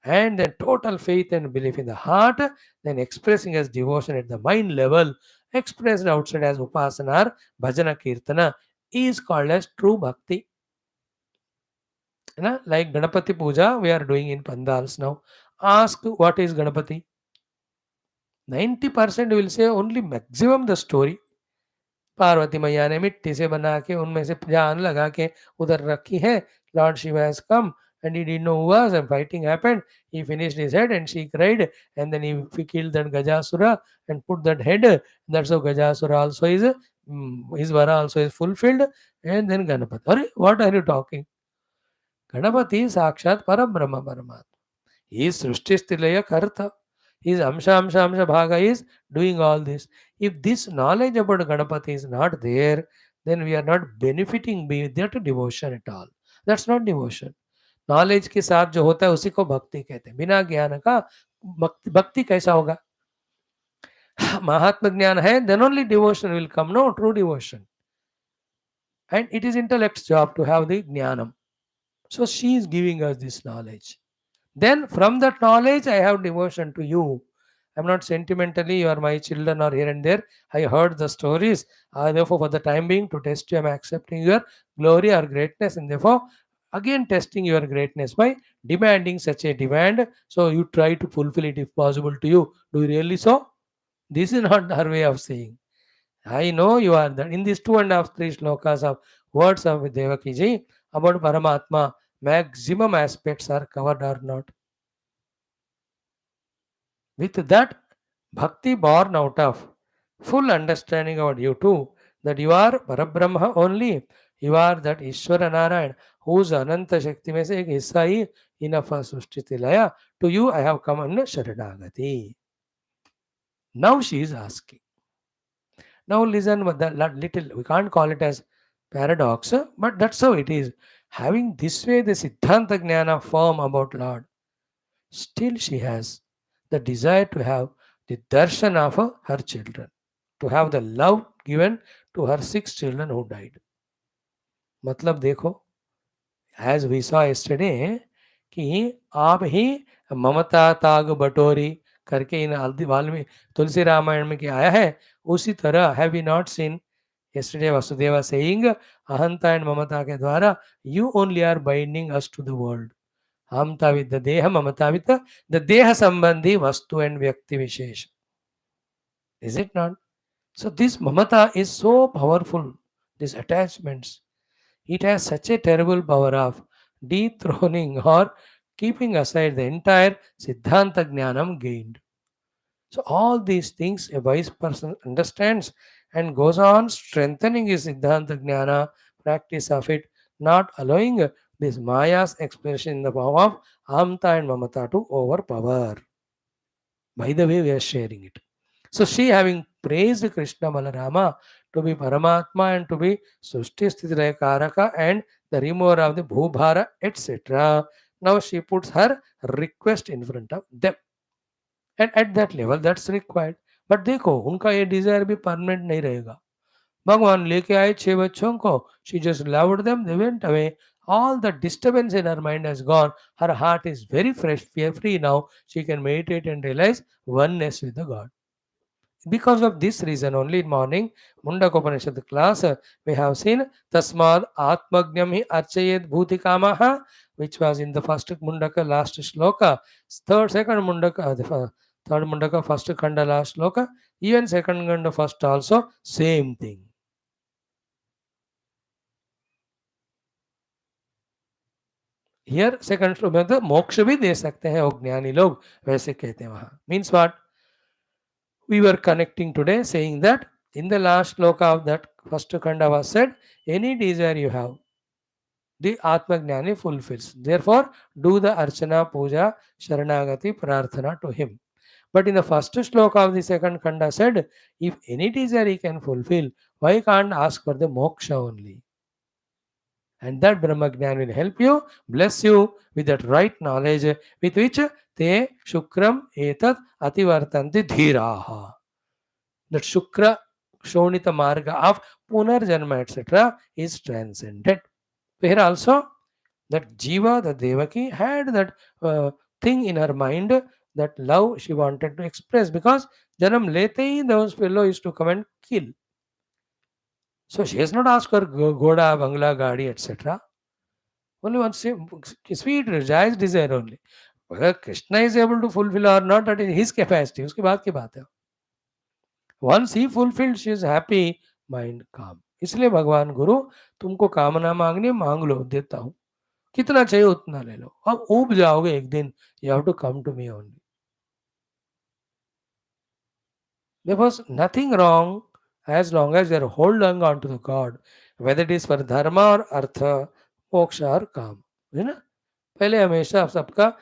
[SPEAKER 1] and then total faith and belief in the heart, then expressing as devotion at the mind level, expressed outside as upasana or bhajana kirtana, is called as true bhakti. Like Ganapati Puja, we are doing in Pandals now. Ask what is Ganapati. 90% will say only maximum the story. Parvati मैया ने मिट्टी से बना के उनमें से जान लगा के उधर रखी है. Lord Shiva has come and he didn't know who was, and fighting happened. He finished his head and she cried, and then he killed that Gajasura and put that head. That's how Gajasura also is, his vara also is fulfilled. And then Ganapati. Arey, what are you talking? Ganapati is Sakshat Parabrahma Paramatma. He is Srishti Sthilaya Karta. His Amsha Bhaga is doing all this. If this knowledge about Ganapati is not there, then we are not benefiting with that devotion at all. That's not devotion. Knowledge के साथ जो होता है उसी को भक्ति कहते हैं. बिना ज्ञान का भक्ति भक्ति कैसा होगा? महात्म ज्ञान है, then only devotion will come. No, true devotion. And it is intellect's job to have the jnanam. So she is giving us this knowledge. Then from that knowledge, I have devotion to you. I'm not sentimentally, you are my children or here and there. I heard the stories. Therefore, for the time being, to test you, I'm accepting your glory or greatness. And therefore, again testing your greatness by demanding such a demand. So you try to fulfill it if possible to you. Do you really so? This is not our way of saying. I know you are that. In these 2.5, 3 shlokas of words of Devaki ji about Paramatma, maximum aspects are covered or not. With that, bhakti born out of full understanding about you too, that you are Parabrahma only. You are that Ishvara Narayan, whose Ananta Shakti में से एक हिस्सा ही enough for Sushtiti Laya. To you I have come under Sharanagati. Now she is asking. Now listen with that little, we can't call it as paradox, but that's how it is. Having this way the Siddhanta Jnana firm about Lord, still she has the desire to have the darshan of her children, to have the love given to her 6 children who died. मतलब देखो, as we saw yesterday, कि आप ही ममता ताग बटोरी करके इन वाल्मीकि तुलसी रामायण में क्या आया है, उसी तरह have we not seen yesterday Vasudeva saying ahanta and mamata के द्वारा you only are binding us to the world. हमता with the deha, mamata with the deha sambandhi vastu and vyakti vishesh. Is it not? So this mamata is so powerful, these attachments. It has such a terrible power of dethroning or keeping aside the entire Siddhanta Jnanam gained. So all these things a wise person understands and goes on strengthening his Siddhanta Jnana practice of it, not allowing this Maya's expression in the form of Amta and Mamata to overpower. By the way, we are sharing it. So she having praised Krishna Balarama to be Paramatma and to be Sushti Sthiti Karaka and the remover of the Bhubhara, etc. Now she puts her request in front of them. And at that level, that's required. But देखो उनका ये Dzire भी permanent नहीं रहेगा. भगवान लेके आए 6 बच्चों को. She just loved them. They went away. All the disturbance in her mind has gone. Her heart is very fresh, fear-free now. She can meditate and realize oneness with the God. Because of this reason, only in morning, Mundaka Upanishad class, we have seen Tasmad Atmagnyam hi Archayet Bhuti Kamaha, which was in the first Mundaka, last shloka. Second Mundaka, Third Mundaka, first Khanda, last Loka, even second Khanda, first also, same thing. Here second श्लोक में तो मोक्ष भी दे सकते हैं वो ज्ञानी लोग, वैसे कहते हैं वहां. Means what? We were connecting today saying that in the last sloka of that first Khanda was said, any desire you have, the Atma Jnani fulfills. Therefore, do the Archana, Puja, Sharanagati, Prarthana to him. But in the first sloka of the second Khanda said, if any desire he can fulfill, why can't ask for the moksha only? And that Brahma Jnana will help you, bless you with that right knowledge with which te shukram etat ativartanti dhiraha. That Shukra Shonita Marga of Punarjanma, etc., is transcended. Here also, that Jiva, the Devaki, had that thing in her mind, that love she wanted to express, because Janam lete hi those fellow used to come and kill. So she has not asked for Goda, Bangla, Gadi, etc. Only one sweet, rejoiced desire only. Whether Krishna is able to fulfill or not, that is his capacity. उसके बाद की बात है. Once he fulfilled, she is happy, mind calm. इसलिए भगवान गुरु तुमको कामना मांगनी है, मांग लो, देता हूं. कितना चाहिए उतना ले लो. अब ऊब जाओगे एक दिन. You have to come to me only. There was nothing wrong as long as you are holding on to the God, whether it is for dharma or artha, moksha or काम. है ना. पहले हमेशा सबका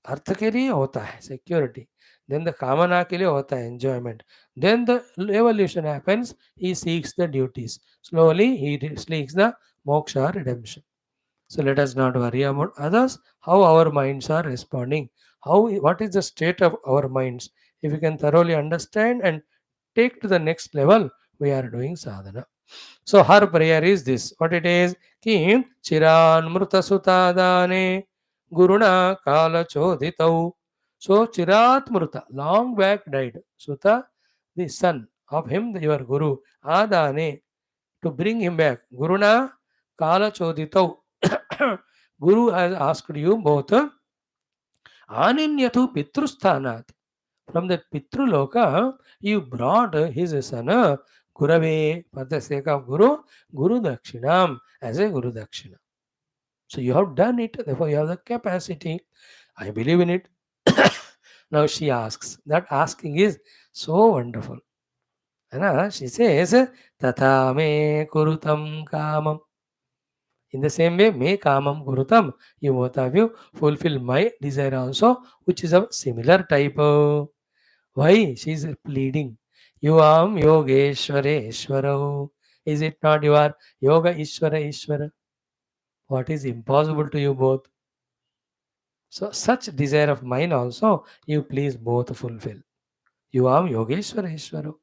[SPEAKER 1] अर्थ के लिए होता है सिक्योरिटी, देन द कामना के लिए होता है enjoyment, then the evolution happens, he seeks the duties, slowly he seeks the moksha redemption. So let us not worry about others, how our minds are responding, how, what is the state of our minds. If we can thoroughly understand and take to the next level, we are doing sadhana. So her prayer is this. What it is? Kim chiran mruta sutadane guruna kala choditau. So chirat mruta, long back died. Suta, the son of him, your guru. Adane, to bring him back. Guruna kala choditau. Guru has asked you both. Aninyatu pitrusthanat. From the Pitruloka, you brought his son Gurave, for the sake of Guru, Guru Dakshinam, as a Guru Dakshina. So you have done it, therefore you have the capacity. I believe in it. Now she asks. That asking is so wonderful. And she says, Tatha me kurutam kamam. In the same way, me kamam kurutam. You both of you fulfill my desire also, which is of similar type. Why? She is pleading. You am Yogeshware Ishwara. Is it not you are Yoga Ishwara Ishwara? What is impossible to you both? So such desire of mine also, you please both fulfill. You am Yogeshwara Ishwara.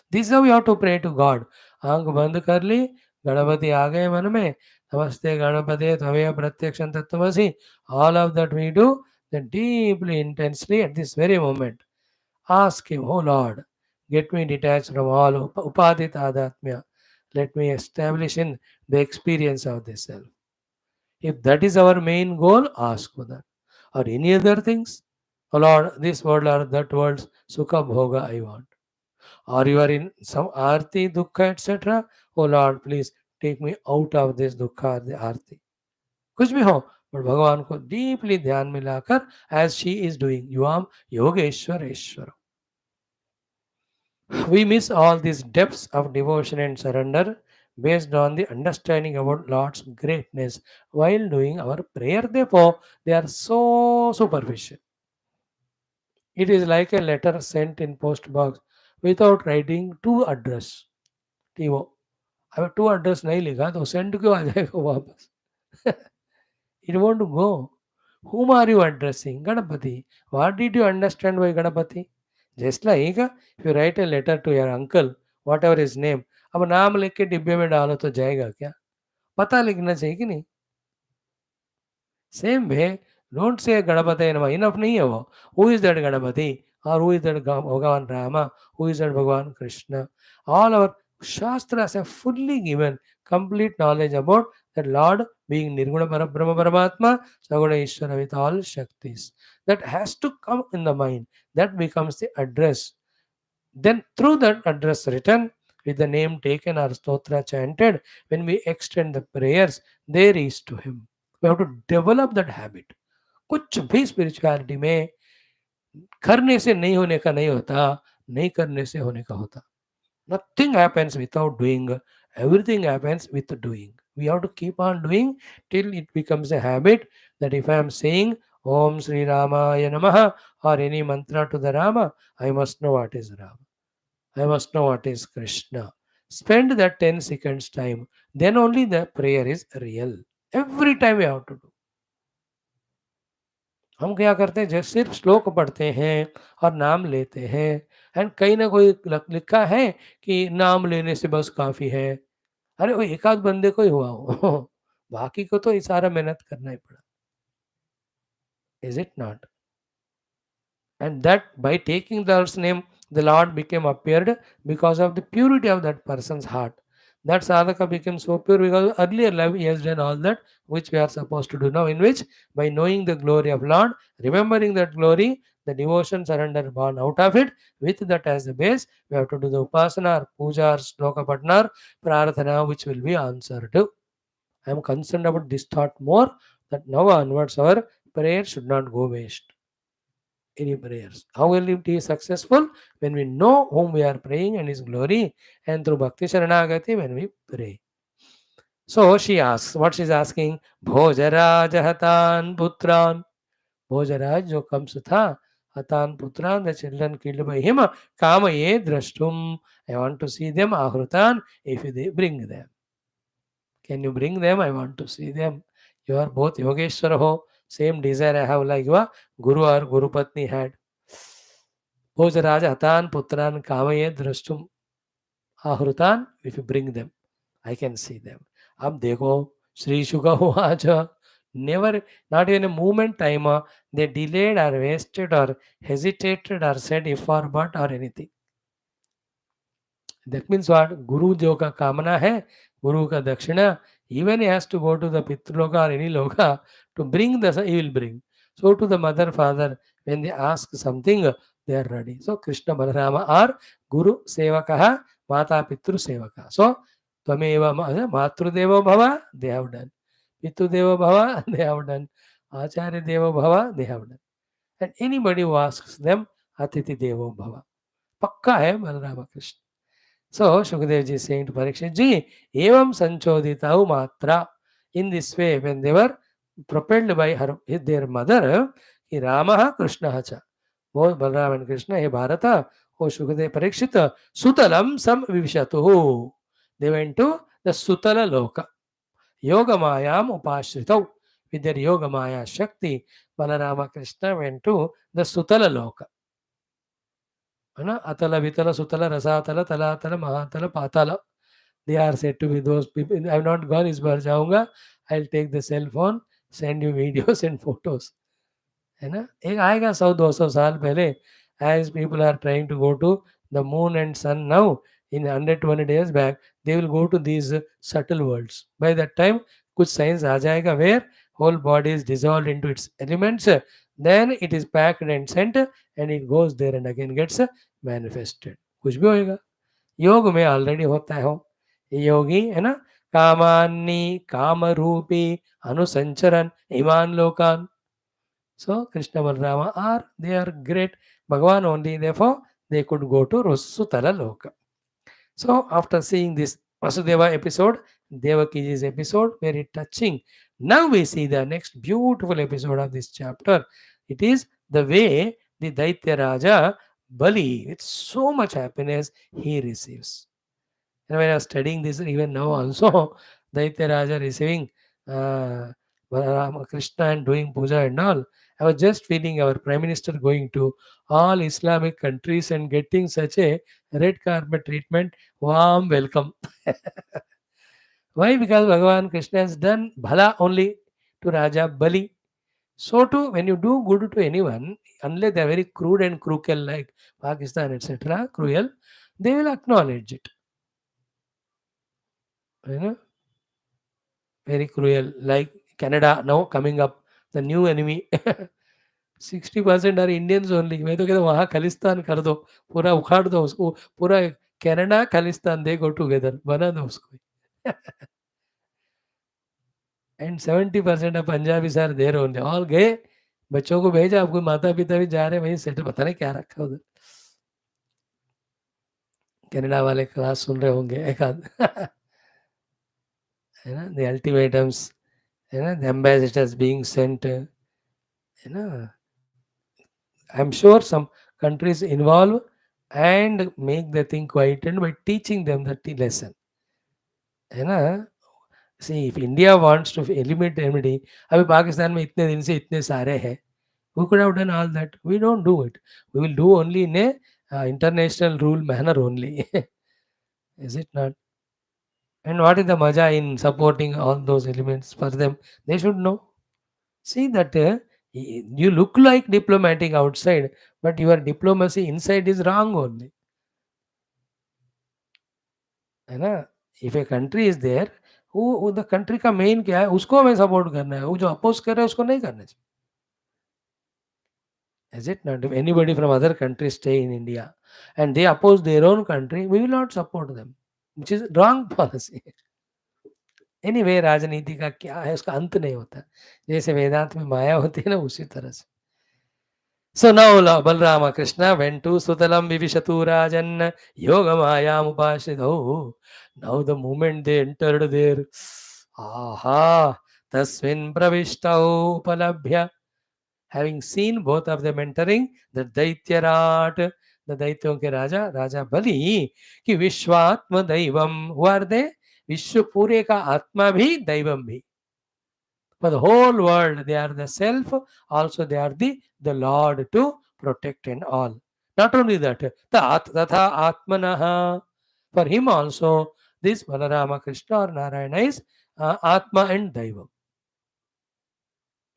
[SPEAKER 1] This is how you have to pray to God. आंख बंद कर ली, गणपति आ गए मन में. नमस्ते गणपते त्वमेव प्रत्यक्षं तत्त्वमसि. All of that we do, then deeply, intensely at this very moment. Ask him, oh Lord, get me detached from all upadit adatmya. Let me establish in the experience of this self. If that is our main goal, ask for that. Or any other things, oh Lord, this world or that world's sukha bhoga I want. Or you are in some arti, dukkha, etc. Oh Lord, please take me out of this dukkha or the arti. कुछ भी हो, but भगवान को deeply ध्यान में लाकर, as she is doing, you am Yogeshwar Ishwara. We miss all these depths of devotion and surrender based on the understanding about Lord's greatness while doing our prayer. Therefore, they are so superficial. It is like a letter sent in post box without writing to address. TO. अब to address नहीं लिखा तो send क्यों आ जाएगा वापस? It won't go. Whom are you addressing? Ganapati. What did you understand by Ganapati? Just like if you write a letter to your uncle, whatever his name, अब नाम लिख के डिब्बे में डालो तो जाएगा क्या? पता लिखना चाहिए कि नहीं? Same way, don't say Ganapati Nama. Enough नहीं है वो. Who is that Ganapati? Or who is that Bhagavan Rama? Who is that Bhagavan Krishna? All our Shastras have fully given complete knowledge about That Lord being Nirguna Parabrahma Paramatma, Saguna Ishvara with all Shaktis. That has to come in the mind. That becomes the address. Then through that address written, with the name taken or stotra chanted, when we extend the prayers, they reach to Him. We have to develop that habit. कुछ भी spirituality में करने से नहीं होने का नहीं होता, नहीं करने से होने का होता. Nothing happens without doing. Everything happens with doing. We have to keep on doing till it becomes a habit that if I am saying Om Sri Ramaya Namaha or any mantra to the Rama, I must know what is Rama. I must know what is Krishna. Spend that 10 seconds time. Then only the prayer is real. Every time we have to do. हम क्या करते हैं जैसे सिर्फ श्लोक पढ़ते हैं और नाम लेते हैं एंड कहीं ना कोई लिखा है कि नाम लेने से बस काफी है. अरे वो एक आध बंदे को ही हुआ हो बाकी को तो ये सारा मेहनत करना ही पड़ा. Is it not? And that by taking the Lord's name, the Lord became appeared because of the purity of that person's heart. That sadhaka became so pure because earlier life he has done all that which we are supposed to do now, in which by knowing the glory of Lord, remembering that glory, the devotion surrender born out of it, with that as the base, we have to do the upasana or puja or sloka patna or prarthana, which will be answered. I am concerned about this thought more, that now onwards our prayer should not go waste. Any prayers. How will it be successful? When we know whom we are praying and His glory, and through Bhakti Sharanagati when we pray. So she asks, what she's asking, Bhojaraj Hatan Putran. Bhojaraj जो कंस था, Hatan Putran, the children killed by him, Kamaye Drashtum. I want to see them, Ahrutan, if they bring them. Can you bring them? I want to see them. You are both Yogeshwara ho. Same desire I have like your Guru or Guru Patni had. Bhojraj हतान पुत्रान कामये द्रष्टुम आहृतान. If you bring them I can see them. अब देखो श्री शुक उवाच never, not even a moment time they delayed or wasted or hesitated or said if or but or anything. That means what? Guru जो का कामना है, Guru का दक्षिणा, even he has to go to the Pitraloka or any loka to bring the, he will bring. So to the mother, father, when they ask something, they are ready. So Krishna Balarama are Guru Sevakaha, Mata Pitru Sevaka. So Tvameva Matru Deva Bhava, they have done. Pitru Deva Bhava, they have done. Acharya Deva Bhava, they have done. And anybody who asks them, Atiti Deva Bhava. Pakka hai Balarama Krishna. So Shukadev ji is saying to Parikshit ji, Evam Sanchoditau Matra. In this way, when they were propelled by their mother, Ramaha Krishna cha. Both Balaram and Krishna, He Bharata, O Shukadev Parikshit, Sutalam Sam Vivishatu. They went to the Sutala Loka. Yogamayam Upashritau. With their Yogamaya Shakti, Balarama Krishna went to the Sutala Loka. Atala, Vitala, Sutala, Rasatala, Talatala, Mahatala, Patala. They are said to be those people. I have not gone इस बार जाऊंगा. I'll take the cell phone, send you videos and photos. है ना? एक आएगा 100-200 साल पहले, as people are trying to go to the moon and sun now, in 100-200 years back, they will go to these subtle worlds. By that time, कुछ science आ जाएगा where whole body is dissolved into its elements, then it is packed and sent, and it goes there and again gets manifested. कुछ भी होएगा. योग में already होता है हो. योगी है ना, कामान्नी काम रूपी अनुसंचरण इमान लोकान. So Krishna Balrama are, they are great. Bhagavan only, therefore they could go to Sutala Loka. So after seeing this Vasudeva episode, Devaki's episode, very touching. Now we see the next beautiful episode of this chapter. It is the way the Daitya Raja Bali, with so much happiness, he receives. And when I was studying this, even now also, Daitya Raja receiving uh, Krishna and doing puja and all, I was just feeling our Prime Minister going to all Islamic countries and getting such a red carpet treatment, warm welcome. Why? Because Bhagavan Krishna has done bhala only to Raja Bali. So too, when you do good to anyone, unless they are very crude and cruel like Pakistan, etc., cruel, they will acknowledge it. You know? very cruel. Like Canada now coming up, the new enemy. 60% are Indians only. मैं तो कहता हूँ वहाँ खालिस्तान कर दो, पूरा उखाड़ दो उसको, पूरा कनाडा खालिस्तान दे गो टुगेदर, बना दो उसको. And 70% of Punjabi sir there only, all गए, बच्चों को भेजा, आपको माता पिता भी जा रहे हैं वहीं सेटल, पता नहीं क्या रखा उधर. कनाडा वाले क्लास सुन रहे होंगे एक आध. है ना, द अल्टीमेटम्स, है ना, द एम्बेसडर्स बीइंग सेंट, है ना. I am sure some countries involve and make the thing quiet and by teaching them the lesson, है ना. See, if India wants to eliminate enmity, अभी पाकिस्तान में इतने दिन से इतने सारे हैं, we could have done all that. We don't do it. We will do only in a international rule manner only. Is it not? And what is the maja in supporting all those elements for them? They should know. See that you look like diplomatic outside, but your diplomacy inside is wrong only. है ना. If a country is there, वो the country का main क्या है, उसको हमें support करना है, वो जो अपोज कर रहा है उसको नहीं करना चाहिए. Is it not? If anybody from other countries stay in India and they oppose their own country, we will not support them, which is wrong policy. Anyway, राजनीति का क्या है, उसका अंत नहीं होता. जैसे वेदांत में माया होती है ना, उसी तरह से. So now Balrama Krishna went to Sutalam Vivishatu Rajan Yogamayam Upashridho. Now the moment they entered there, aha, Tasmin Pravishtaho Upalabhya. Having seen both of them entering the Daityarat, the Daityon ke Raja Bali, कि विश्वात्म Deivam, who are they? विश्व पूरे का आत्मा भी दैवम भी. For the whole world, they are the self, also they are the Lord to protect and all. Not only that, tatha atmanaha, for him also, this Balarama Krishna or Narayana is Atma and Daivam.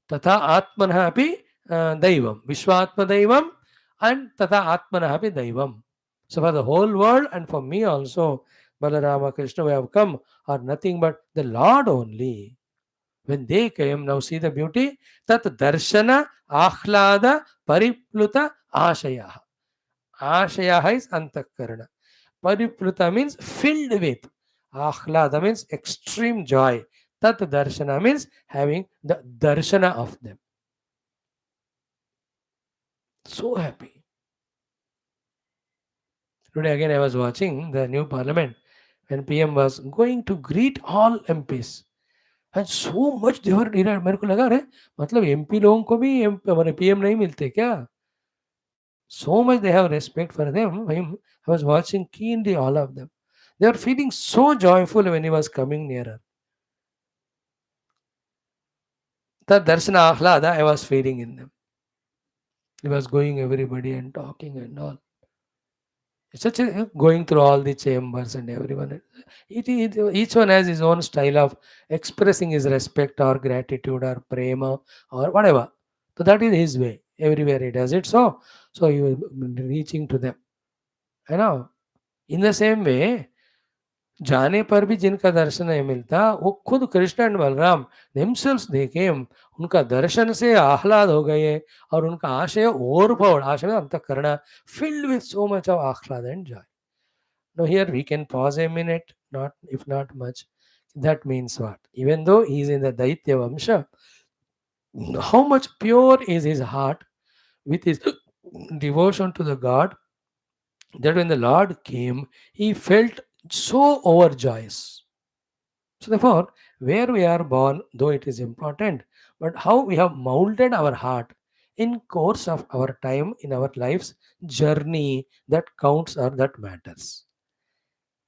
[SPEAKER 1] Tatha atmanaha api Daivam, Vishwatma Daivam, and Tatha atmanaha api Daivam. So for the whole world and for me also, Balarama Krishna, we have come, are nothing but the Lord only. When they came, now see the beauty. Tat darshana ahlada paripluta ashaya. Ashaya is antakarana. Paripluta means filled with. Ahlada means extreme joy. Tat darshana means having the darshana of them. So happy. Today again I was watching the new parliament when PM was going to greet all MPs. And so much देवर dinner. मेरे को लगा, अरे मतलब MP लोगों को भी हमारे पीएम नहीं मिलते क्या? So much they have respect for them. I was watching keenly all of them. They are feeling so joyful when he was coming nearer. The darshan आह्लाद I was feeling in them. He was going everybody and talking and all. Such a, going through all the chambers and everyone, each one has his own style of expressing his respect or gratitude or prema or whatever. So that is his way. Everywhere he does it. So you reaching to them. You know, in the same way, जाने पर भी जिनका दर्शन नहीं मिलता, वो खुद Krishna and Balram themselves they came, उनका दर्शन से आह्लाद हो गए और उनका आशय overflowed, आशय में अंतःकरण filled with so much of आह्लाद and joy. Now here we can pause a minute, not if not much. That means what? Even though he is in the Daitya Vamsha, how much pure is his heart with his devotion to the God, that when the Lord came, he felt so overjoyous. So therefore, where we are born, though it is important, but how we have molded our heart in course of our time in our life's journey, that counts or that matters.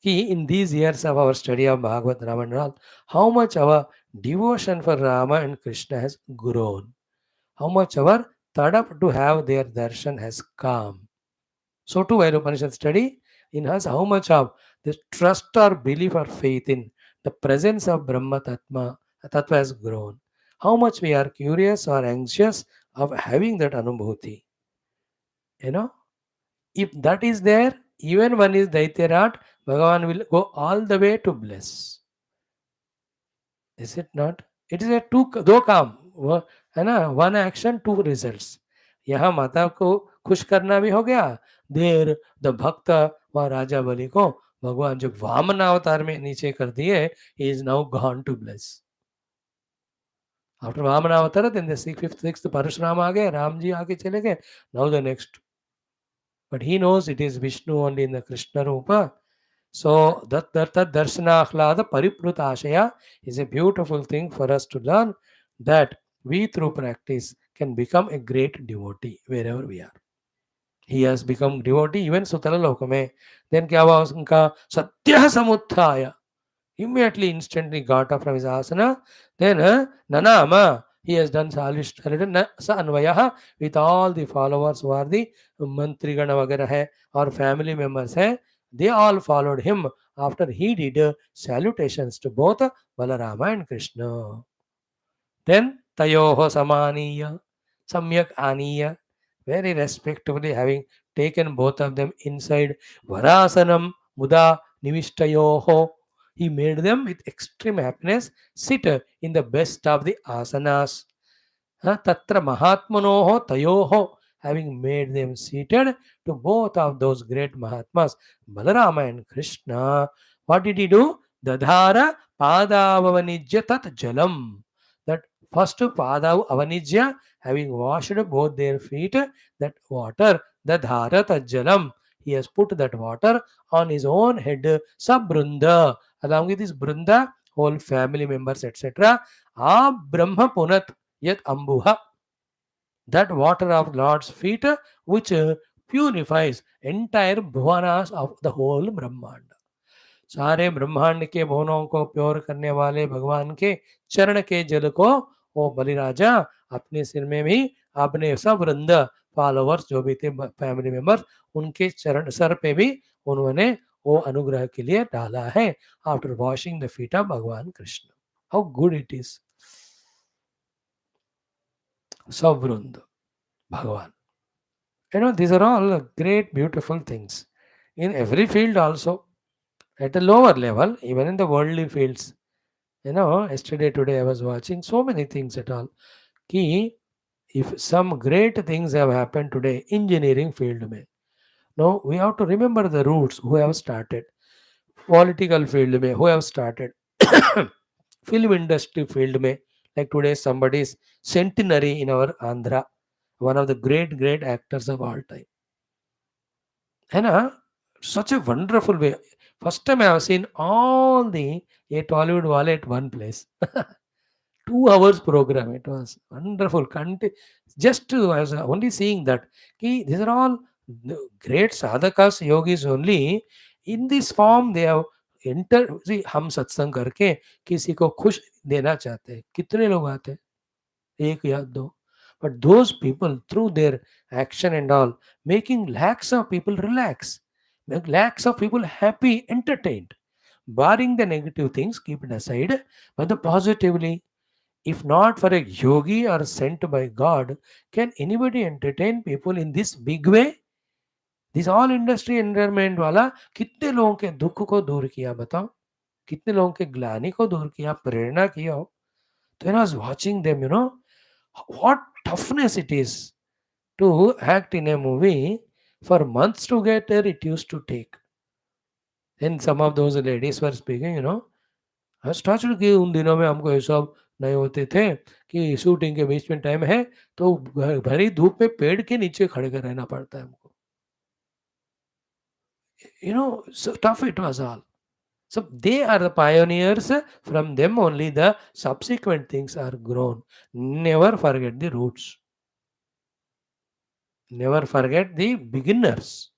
[SPEAKER 1] In these years of our study of Bhagavad Rama and all, how much our devotion for Rama and Krishna has grown, how much our tadap to have their darshan has come. So too, while Upanishad study, in us, how much of this trust or belief or faith in the presence of Brahma Tattva has grown. How much we are curious or anxious of having that anubhuti. You know, if that is there, even one is Daityarat, Bhagavan will go all the way to bless. Is it not? It is a two दो काम, वो है ना, one action to results. यहाँ माता को खुश करना भी हो गया. देर द भक्त व राजा बलि को भगवान जो वामन अवतार में नीचे कर दिए, he is now gone to bliss. After Vamana avatar then the fifth sixth Parashuram आ गए, राम जी आगे चले गए. Now the next, but he knows it is Vishnu only in the Krishna रूप. So that darshanakhlada pariplutasaya is a beautiful thing for us to learn, that we through practice can become a great devotee wherever we are. He has become devotee even Sutala Lokame. Then क्या हुआ उनका? सत्य समुत्थाय. Immediately, instantly got up from his asana. Then, Nanama, he has done salvation, sa anvayaha, with all the followers who are the mantrigana vagara hai, or family members hai. They all followed him after he did salutations to both Balarama and Krishna. Then, Tayoho Samaniya, Samyak Aniya, very respectfully having taken both of them inside Varasanam Muda Nivishtayoho, he made them with extreme happiness sit in the best of the asanas. Tatra Mahatmanoho Tayoho, having made them seated to both of those great Mahatmas, Balarama and Krishna. What did he do? Dadhara Padavavanijya Tat Jalam. That first Padav Avanijya, having washed both their feet, that water, Dadhara Tat Jalam, he has put that water on his own head, Sabrunda, along with his Brunda, whole family members, etc. Brahma Punat Yet Ambuha, that water of Lord's feet, which purifies entire bhuvanas of the whole Brahmand. सारे ब्रह्मांड के भुवनों को pure करने वाले भगवान के चरण के जल को वो बलिराजा अपने सिर में भी, अपने सब वृंद फॉलोवर्स जो भी थे फैमिली मेंबर्स, उनके चरण सर पे भी उन्होंने वो अनुग्रह के लिए डाला है, after washing the feet of Bhagavan Krishna. How good it is. सब वृंद Bhagavan. These are all great, beautiful things. In every field also, at a lower level, even in the worldly fields. Yesterday, today I was watching so many things at all. Ki, if some great things have happened today, engineering field mein. No, we have to remember the roots who have started. Political field mein, who have started. Film industry field mein, like today somebody's centenary in our Andhra, one of the great, great actors of all time. Such a wonderful way. First time I have seen all the 8 Hollywood wale at one place. 2 hours program. It was wonderful. I was only seeing that. These are all great sadhakas, yogis only. In this form, they have entered. See, हम सत्संग करके किसी को खुश देना चाहते हैं. कितने लोग आते हैं? एक या दो. But those people, through their action and all, making lakhs of people relax, make lakhs of people happy, entertained. Barring the negative things, keep it aside, but the positively. If not for a yogi or sent by God, can anybody entertain people in this big way? This all industry environment वाला कितने लोगों के दुख को दूर किया बताओ, कितने लोगों के ग्लानि को दूर किया, प्रेरणा किया हो. तो when I was watching them, what toughness it is to act in a movie. For months to get there, it used to take. Then some of those ladies were speaking, I was touched कि उन दिनों में हमको ये सब नहीं होते थे कि शूटिंग के बीच में टाइम है तो भरी धूप में पेड़ के नीचे खड़े कर रहना पड़ता है हमको. So tough it was all. So they are the pioneers. From them only the subsequent things are grown. Never forget the roots. Never forget the beginners.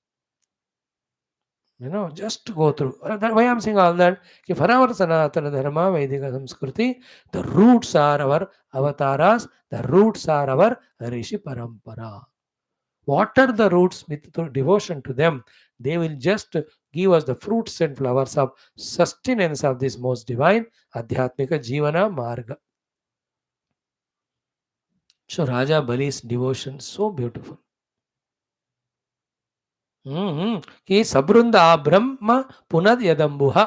[SPEAKER 1] Just go through. That's why I'm saying all that. For our Sanatana Dharma, Vedika Samskriti, the roots are our avatars, the roots are our Rishi Parampara. Water the roots with devotion to them. They will just give us the fruits and flowers of sustenance of this most divine Adhyatmika Jivana Marga. So Raja Bali's devotion, so beautiful. कि सबृंदा ब्रह्म पुनद यदम्बुहा.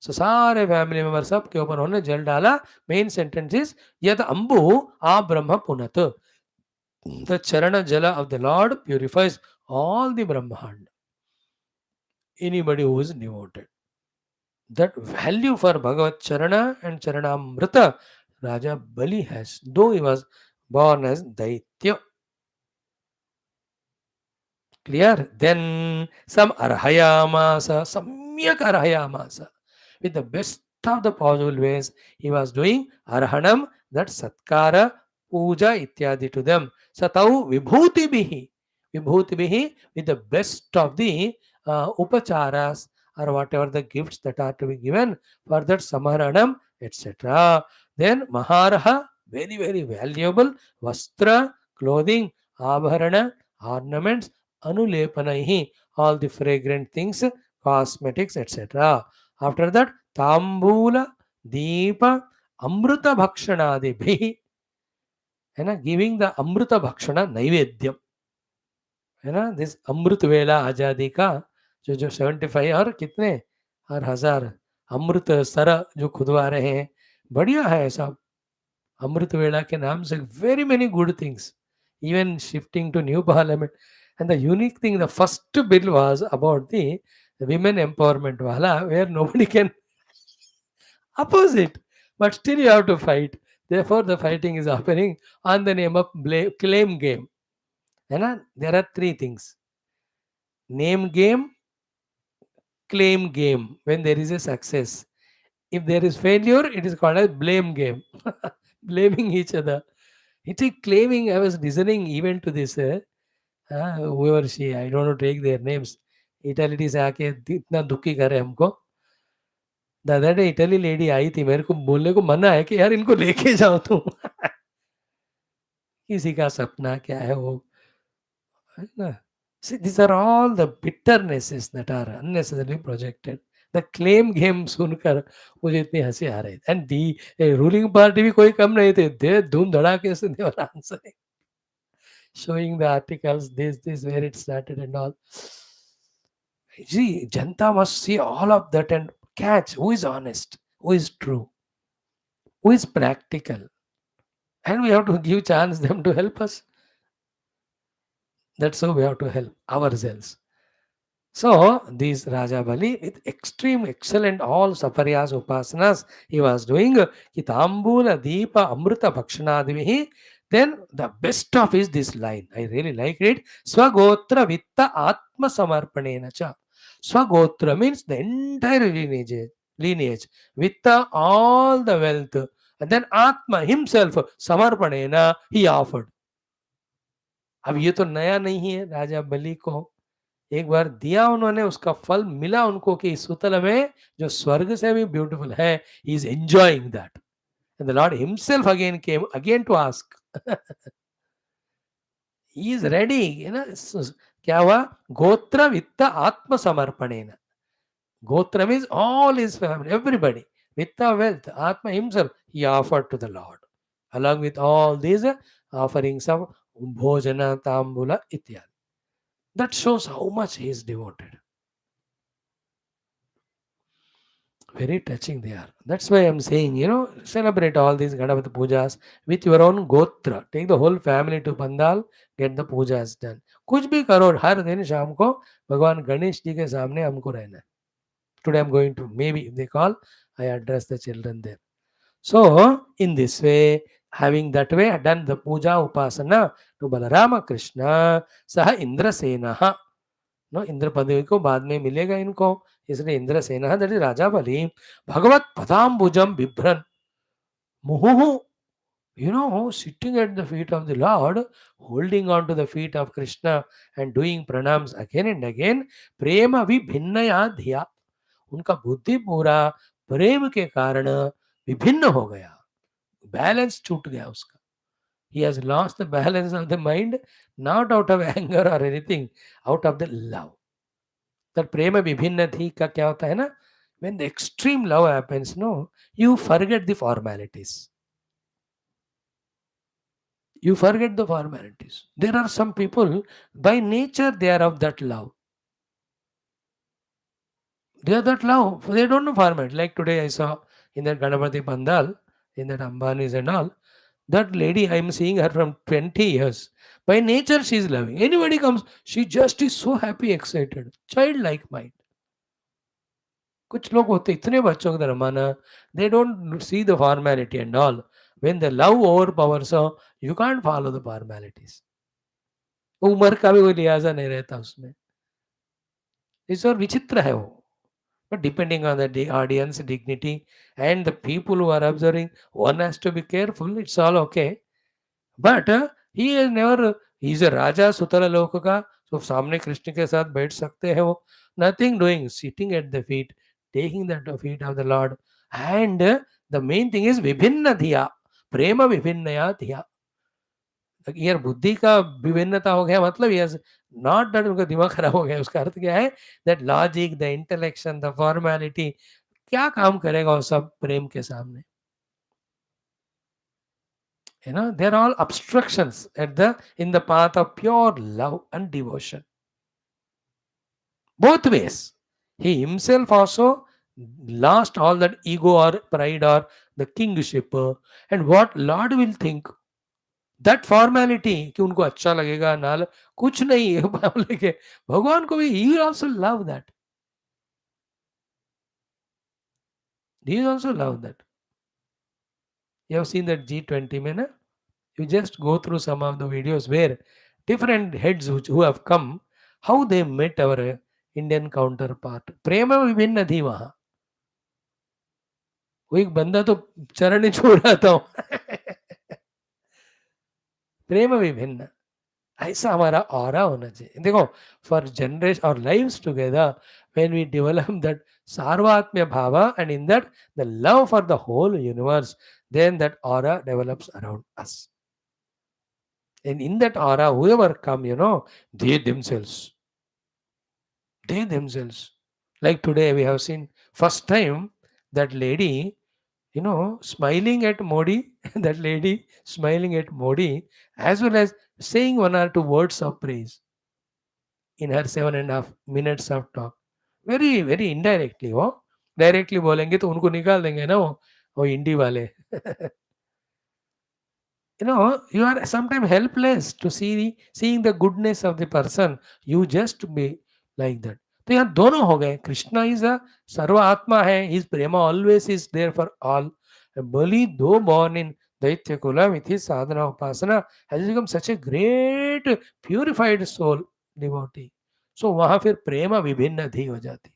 [SPEAKER 1] So सारे family member सब के ऊपर उन्होंने जल डाला. Main sentence is यद अंबु आ ब्रह्म पुनत. The charana jala of the Lord purifies all the Brahmand. Anybody who is devoted. That value for Bhagavat Charana and Charanamrita Raja Bali has, though he was born as Daitya. Clear? Then some Arhayamasa, Samyak Arhayamasa. With the best of the possible ways, he was doing Arhanam, that Satkara, Puja ityadi to them. Satau Vibhuti Bihi. Vibhuti Bihi, with the best of the Upacharas or whatever the gifts that are to be given for that Samaranam, etc. Then Maharaha, very, very valuable, Vastra, clothing, Abharana, ornaments, Anulepanaihi, all the fragrant things, cosmetics, etc. After that, Tambula, Deepa, Amruta Bhakshanadibhi, है ना, giving the अमृत भक्षण नैवेद्यम, है ना, this अमृत वेला आजादी का जो जो 75 और कितने और 1000 अमृत सर जो खुदवा रहे हैं, बढ़िया है सब. अमृत वेला के नाम से very many good things, even shifting to new parliament. And the unique thing, the first bill was about the women empowerment wala, where nobody can oppose it, but still you have to fight. Therefore, the fighting is happening on the name of claim game. And there are three things: name game, claim game. When there is a success, if there is failure, it is called as blame game. Blaming each other. It is claiming. I was listening even to this. Whoever she, I don't know, take their names. Italy से आके इतना दुखी करे हमको. दादा ने Italy lady आई थी, मेरे को बोलने को मना है कि यार इनको लेके जाओ तुम. किसी का सपना क्या है वो, है ना. See, these are all the bitternesses that are unnecessarily projected. The claim game सुनकर मुझे इतनी हंसी आ रही थी. एंड दी रूलिंग पार्टी भी कोई कम नहीं थे. दे धूम धड़ाके से they were answering, showing the articles, this where it started and all. See, Janta must see all of that and catch who is honest, who is true, who is practical. And we have to give chance them to help us. That's how we have to help ourselves. So, these Raja Bali, with extreme excellent all saparyas, upasanas, he was doing Kitambula, Deepa, Amrita, Bhakshanadivihi. Then the best of is this line. I really like it. Swagotra Vitta Atma Samarpanena cha. Swagotra means the entire lineage. Vitta, all the wealth. And then Atma himself, Samarpanena, he offered. अब ये तो नया नहीं है राजा बलि को. एक बार दिया उन्होंने, उसका फल मिला उनको कि इस सुतल में जो स्वर्ग से भी ब्यूटीफुल है, he is enjoying that. And the lord himself again came again to ask. He is ready, है ना. क्या हुआ? गोत्र वित्त आत्म समर्पणेन. गोत्र means all his family, everybody. वित्त वेल्थ, आत्मा himself he offered to the lord along with all these offerings of bhojana, tambula ityadi. That shows how much he is devoted. Very touching they are. That's why I'm saying, celebrate all these Ganapati pujas with your own gotra. Take the whole family to Pandal, get the pujas done. कुछ भी करो, हर दिन शाम को भगवान गणेश जी के सामने हमको रहना है. Today I'm going to, maybe if they call, I address the children there. So, in this way, having that way done the puja upasana to Balarama Krishna, Saha Indrasenaha. No Indra पदवी को बाद में मिलेगा इनको, इसलिए Indrasena, that is Raja Bali. भगवत पदाम्बुजम बिभ्रन मुहुहु, sitting at the feet of the Lord, holding on to the feet of Krishna and doing pranams again and again. प्रेम विभिन्नया धिया, उनका बुद्धि पूरा प्रेम के कारण विभिन्न हो गया, बैलेंस छूट गया उसका. He has lost the balance of the mind, not out of anger or anything, out of the love. that prema vibhinna thi का क्या होता है ना, when the extreme love happens, no, you forget the formalities. You forget the formalities. There are some people, by nature, they are of that love. They are that love. They don't know format. Like today I saw in that Ganapati Pandal, in that Ambani's and all, that lady, I am seeing her from 20 years. By nature, she is loving. Anybody comes, she just is so happy, excited. Childlike mind. कुछ लोग होते इतने बच्चों की तरह माना, they don't see the formality and all. When the love overpowers, so you can't follow the formalities. उम्र का भी कोई लिहाजा नहीं रहता उसमें. इस और विचित्र है वो. But depending on the audience dignity and the people who are observing, one has to be careful. It's all okay. But he has never, he is a Raja Sutala Lokaka, so सामने कृष्ण के साथ बैठ सकते हैं वो. Nothing doing, sitting at the feet, taking the feet of the Lord. And the main thing is विभिन्न धिया, प्रेम विभिन्नया धिया. यार बुद्धि का विभिन्नता हो गया मतलब ये नॉट दैट उनका दिमाग खराब हो गया. उसका अर्थ क्या है? That logic, the intellection, the formality क्या काम करेगा वो सब प्रेम के सामने. You know, they're all obstructions at the in the path of pure love and devotion. Both ways. He himself also lost all that ego or pride or the kingship. And what Lord will think, that formality कि उनको अच्छा लगेगा ना कुछ नहीं है बोले के भगवान को भी he also love that. He also love that. You have seen that G20 में ना, you just go through some of the videos where different heads who have come, how they met our Indian counterpart. प्रेम विभिन्न थी वहां. वो एक बंदा तो चरण ही छोड़ रहा था. प्रेम विभिन्न. ऐसा हमारा ऑरा होना चाहिए. देखो, फॉर जनरेशन और lives together, when we develop that sarvatmya bhava and in that the love for the whole universe, then that aura develops around us. And in that aura, whoever come, they themselves, like today we have seen first time that lady, smiling at Modi, that lady smiling at Modi, as well as saying one or two words of praise in her 7.5 minutes of talk. Very, very indirectly. वो directly बोलेंगे तो उनको निकाल देंगे ना वो हिंदी वाले. You are sometimes helpless to seeing the goodness of the person. You just be like that. तो यहाँ दोनों हो गए. कृष्णा इज अ सर्व आत्मा है. His prema always is there for all. Bali दो born in दैत्य कुला with his sadhana upasana has become such a great purified soul devotee. So वहां फिर प्रेम विभिन्न धी हो जाती.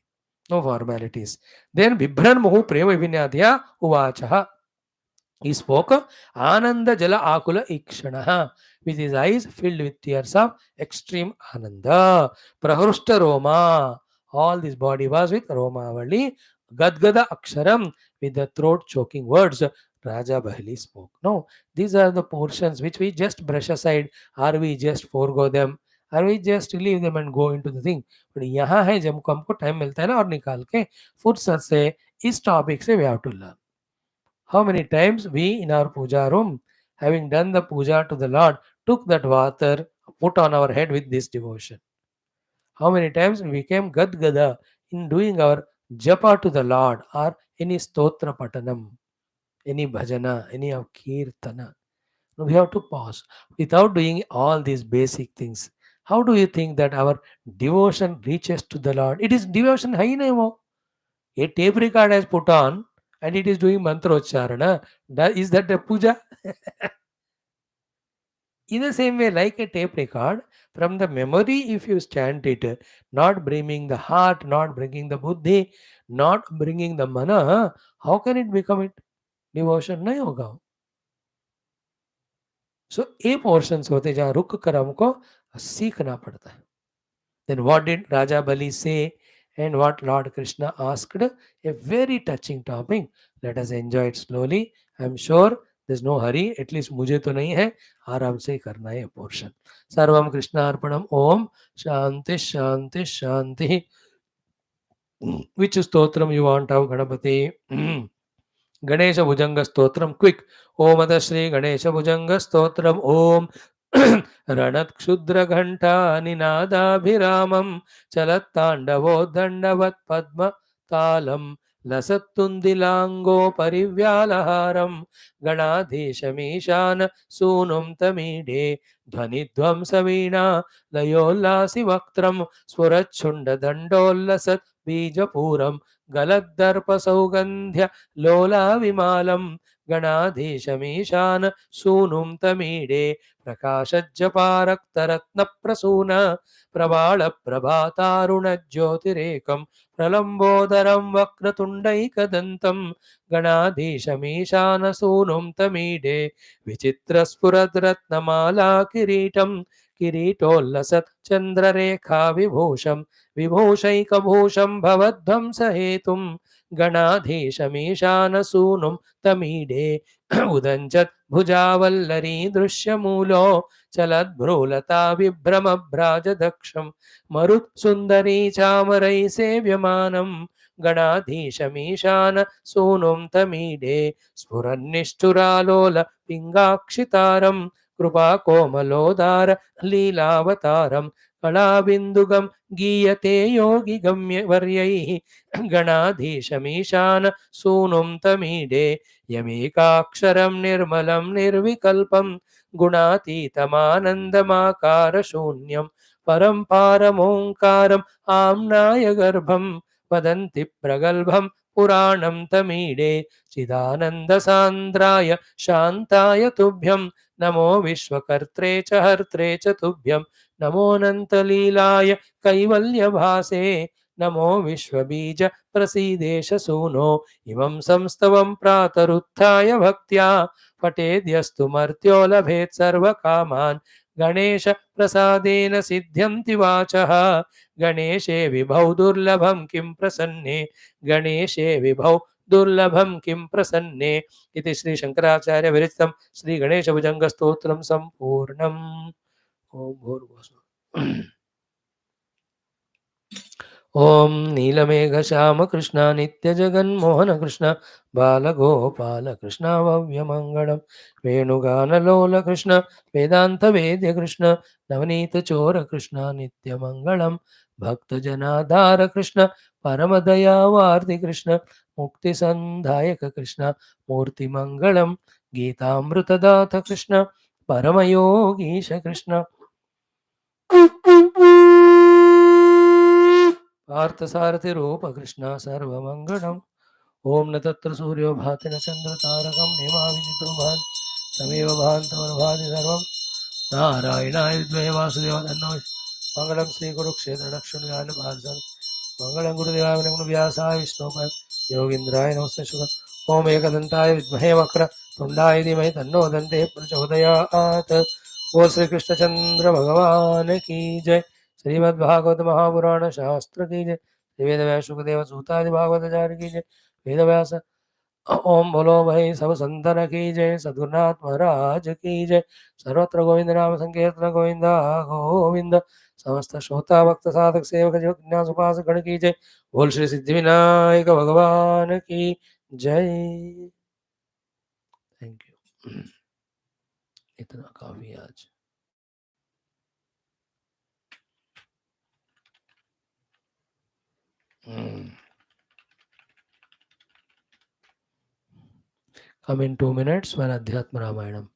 [SPEAKER 1] No formalities. Then बिभ्रन मुहु प्रेम विभिन्नाधिया उवाचः. He spoke, Ananda Jala Akula Ikshana, with his eyes filled with tears of extreme Ananda. Prahrushta Roma, all this body was with Roma only. Gadgada Aksharam, with the throat choking words, Raja Bahali spoke. No, these are the portions which we just brush aside, or we just forego them, or we just leave them and go into the thing. But यहाँ है जब हमको time मिलता है ना और निकाल के फुर्सत से इस टॉपिक से we have to learn. How many times we in our puja room, having done the puja to the Lord, took that water, put on our head with this devotion? How many times we became gadgada in doing our japa to the Lord or any stotra patanam, any bhajana, any of kirtana? No, we have to pause. Without doing all these basic things, how do you think that our devotion reaches to the Lord? It is devotion, hai nahi wo. A tape record has put on and it is doing mantrocharana. Is that a puja? In the same way, like a tape record, from the memory, if you chant it, not bringing the heart, not bringing the buddhi, not bringing the mana, how can it become it? Devotion नहीं होगा. So ये portions होते जहाँ रुक कर हमको सीखना पड़ता है. Then what did Raja Bali say and what Lord Krishna asked? A very touching topic. Let us enjoy it slowly. I am sure there's no hurry. At least मुझे तो नहीं है. आराम से ही करना है portion. सर्वम कृष्ण अर्पणम ओम शांति शांति शांति. Which stotram you want of Ganapati? Ganesha Bhujanga Stotram quick. ओम अथ श्री गणेश भुजंग स्तोत्रम ओम रणत क्षुद्र घंटा निनादाभिरामम चलत्तांडवो दंडवत पद्म తాళం లసత్తుందిలాంగోపరివ్యాలహారం గణాధీశమీశాన సూనుం తమీడే ధ్వనిధ్వంసవీణా లయోల్లాసి వక్త్రం స్ఫురచ్ఛుండదండోల్లసత్ బీజపూరం గలద్దర్పసౌగంధ్య లోలా విమాలం గణాధీశమీశాన సూనుం తమీడే ప్రకాశజ్జపారక్తరత్నప్రసూన ప్రవాళ ప్రభాతారుణ జ్యోతిరేకం ప్రలంబోదరం వక్రతుండైకదంతం గణాధీశమీశానసూనుం తమీడే విచిత్రస్ఫురద్రత్నమాలా కిరీటం కిరీటోల్లసత్ చంద్రరేఖా విభూషం విభూషైకభూషం భవధ్వంసహేతుం గణాధీశమీశానసూనుం తమీడే ఉదంచత్ భుజావల్లరీ దృశ్యమూలో చలద్భ్రూలతా విభ్రమభ్రాజదక్షం మరుత్సుందరీ చామరై సేవ్యమానం గణాధీశమీశాన సూనుం తమీడే స్ఫురన్నిష్ఠురాలోల పింగాక్షితారం కృపాకోమలోదార లీలావతారం కళాబిందుగం గీయతే యోగి గమ్యవర్యైః గణాధీశమీశాన సూనుం తమీడే యమేకాక్షరం నిర్మలం నిర్వికల్పం గుణాతీతమానందమాకారశూన్యం పరం పారమోంకారం ఆమ్నాయ గర్భం వదంతి ప్రగల్భం పురాణం తమీడే చిదానందసాంద్రాయ శాంతాయ తుభ్యం నమో విశ్వకర్త్రే చ హర్త్రే చ తుభ్యం నమోऽనంతలీలాయ కైవల్యభాసే నమో విశ్వబీజ ప్రసీదేశ సూనో ఇమం సంస్తవం ప్రాతరుత్థాయ భక్త్యా పఠేద్యస్తు మర్త్యో లభేత్ సర్వకామాన్ గణేశ ప్రసాదేన సిద్ధ్యంతి వాచః గణేశే విభౌ దుర్లభం కిం ప్రసన్నే గణేశే విభౌ దుర్లభం కిం ప్రసన్నే ఇది శ్రీ శంకరాచార్య విరచితం శ్రీ గణేశ భుజంగ స్తోత్రం సంపూర్ణం. ఓం భూర్భువస్సుః. ఓం నీలమేఘశ్యామ కృష్ణ నిత్య జగన్మోహన కృష్ణ బాలగోపాల కృష్ణ భవ్యమంగళం వేణుగానలోల కృష్ణ వేదాంత వేద్య కృష్ణ నవనీత చోర కృష్ణ నిత్యమంగళం భక్తజనాధార కృష్ణ పరమదయావార్తి కృష్ణ ముక్తి సంధాయక కృష్ణ మూర్తిమంగళం గీతామృతదాత కృష్ణ పరమయోగీశ కృష్ణ పార్థసారథి రూప కృష్ణ సర్వమంగళం. ఓం న తత్ర సూర్యో భాతి న చంద్ర తారకం నేమావిదితో భాతి తమేవ భాంతమనుభాతి సర్వం నారాయణాయ విద్మహే వాసుదేవాయ తన్నో మంగళం శ్రీ కురుక్షేత్ర దక్షిణాయన భారతం మంగళం గురుదేవాయ నమో వ్యాసాయ విష్ణోపాయ యోగీంద్రాయ నమస్తే శుభ. ఓం ఏకదంతాయ విద్మహే వక్ర తుండాయ ధీమహి తన్నో దంతే ప్రచోదయాత్. ఓ శ్రీ కృష్ణచంద్ర భగవాన్ की जय. श्रीमद्भागवत महापुराण शास्त्र की जय. वेद व्यास सुखदेव सूतादि भागवताचार्य की जय. वेद व्यास. ओम बोलो भाई सब संतन की जय. सद्गुरुनाथ महाराज की जय. सर्वत्र गोविंद नाम संकीर्तन गोविंदा गोविंद. समस्त श्रोता भक्त साधक सेवक जिज्ञासु उपासक गण की जय. बोल श्री सिद्धि विनायक भगवान की जय. Thank you. इतना काफी आज. Come in 2 minutes for Adhyatma Ramayanam.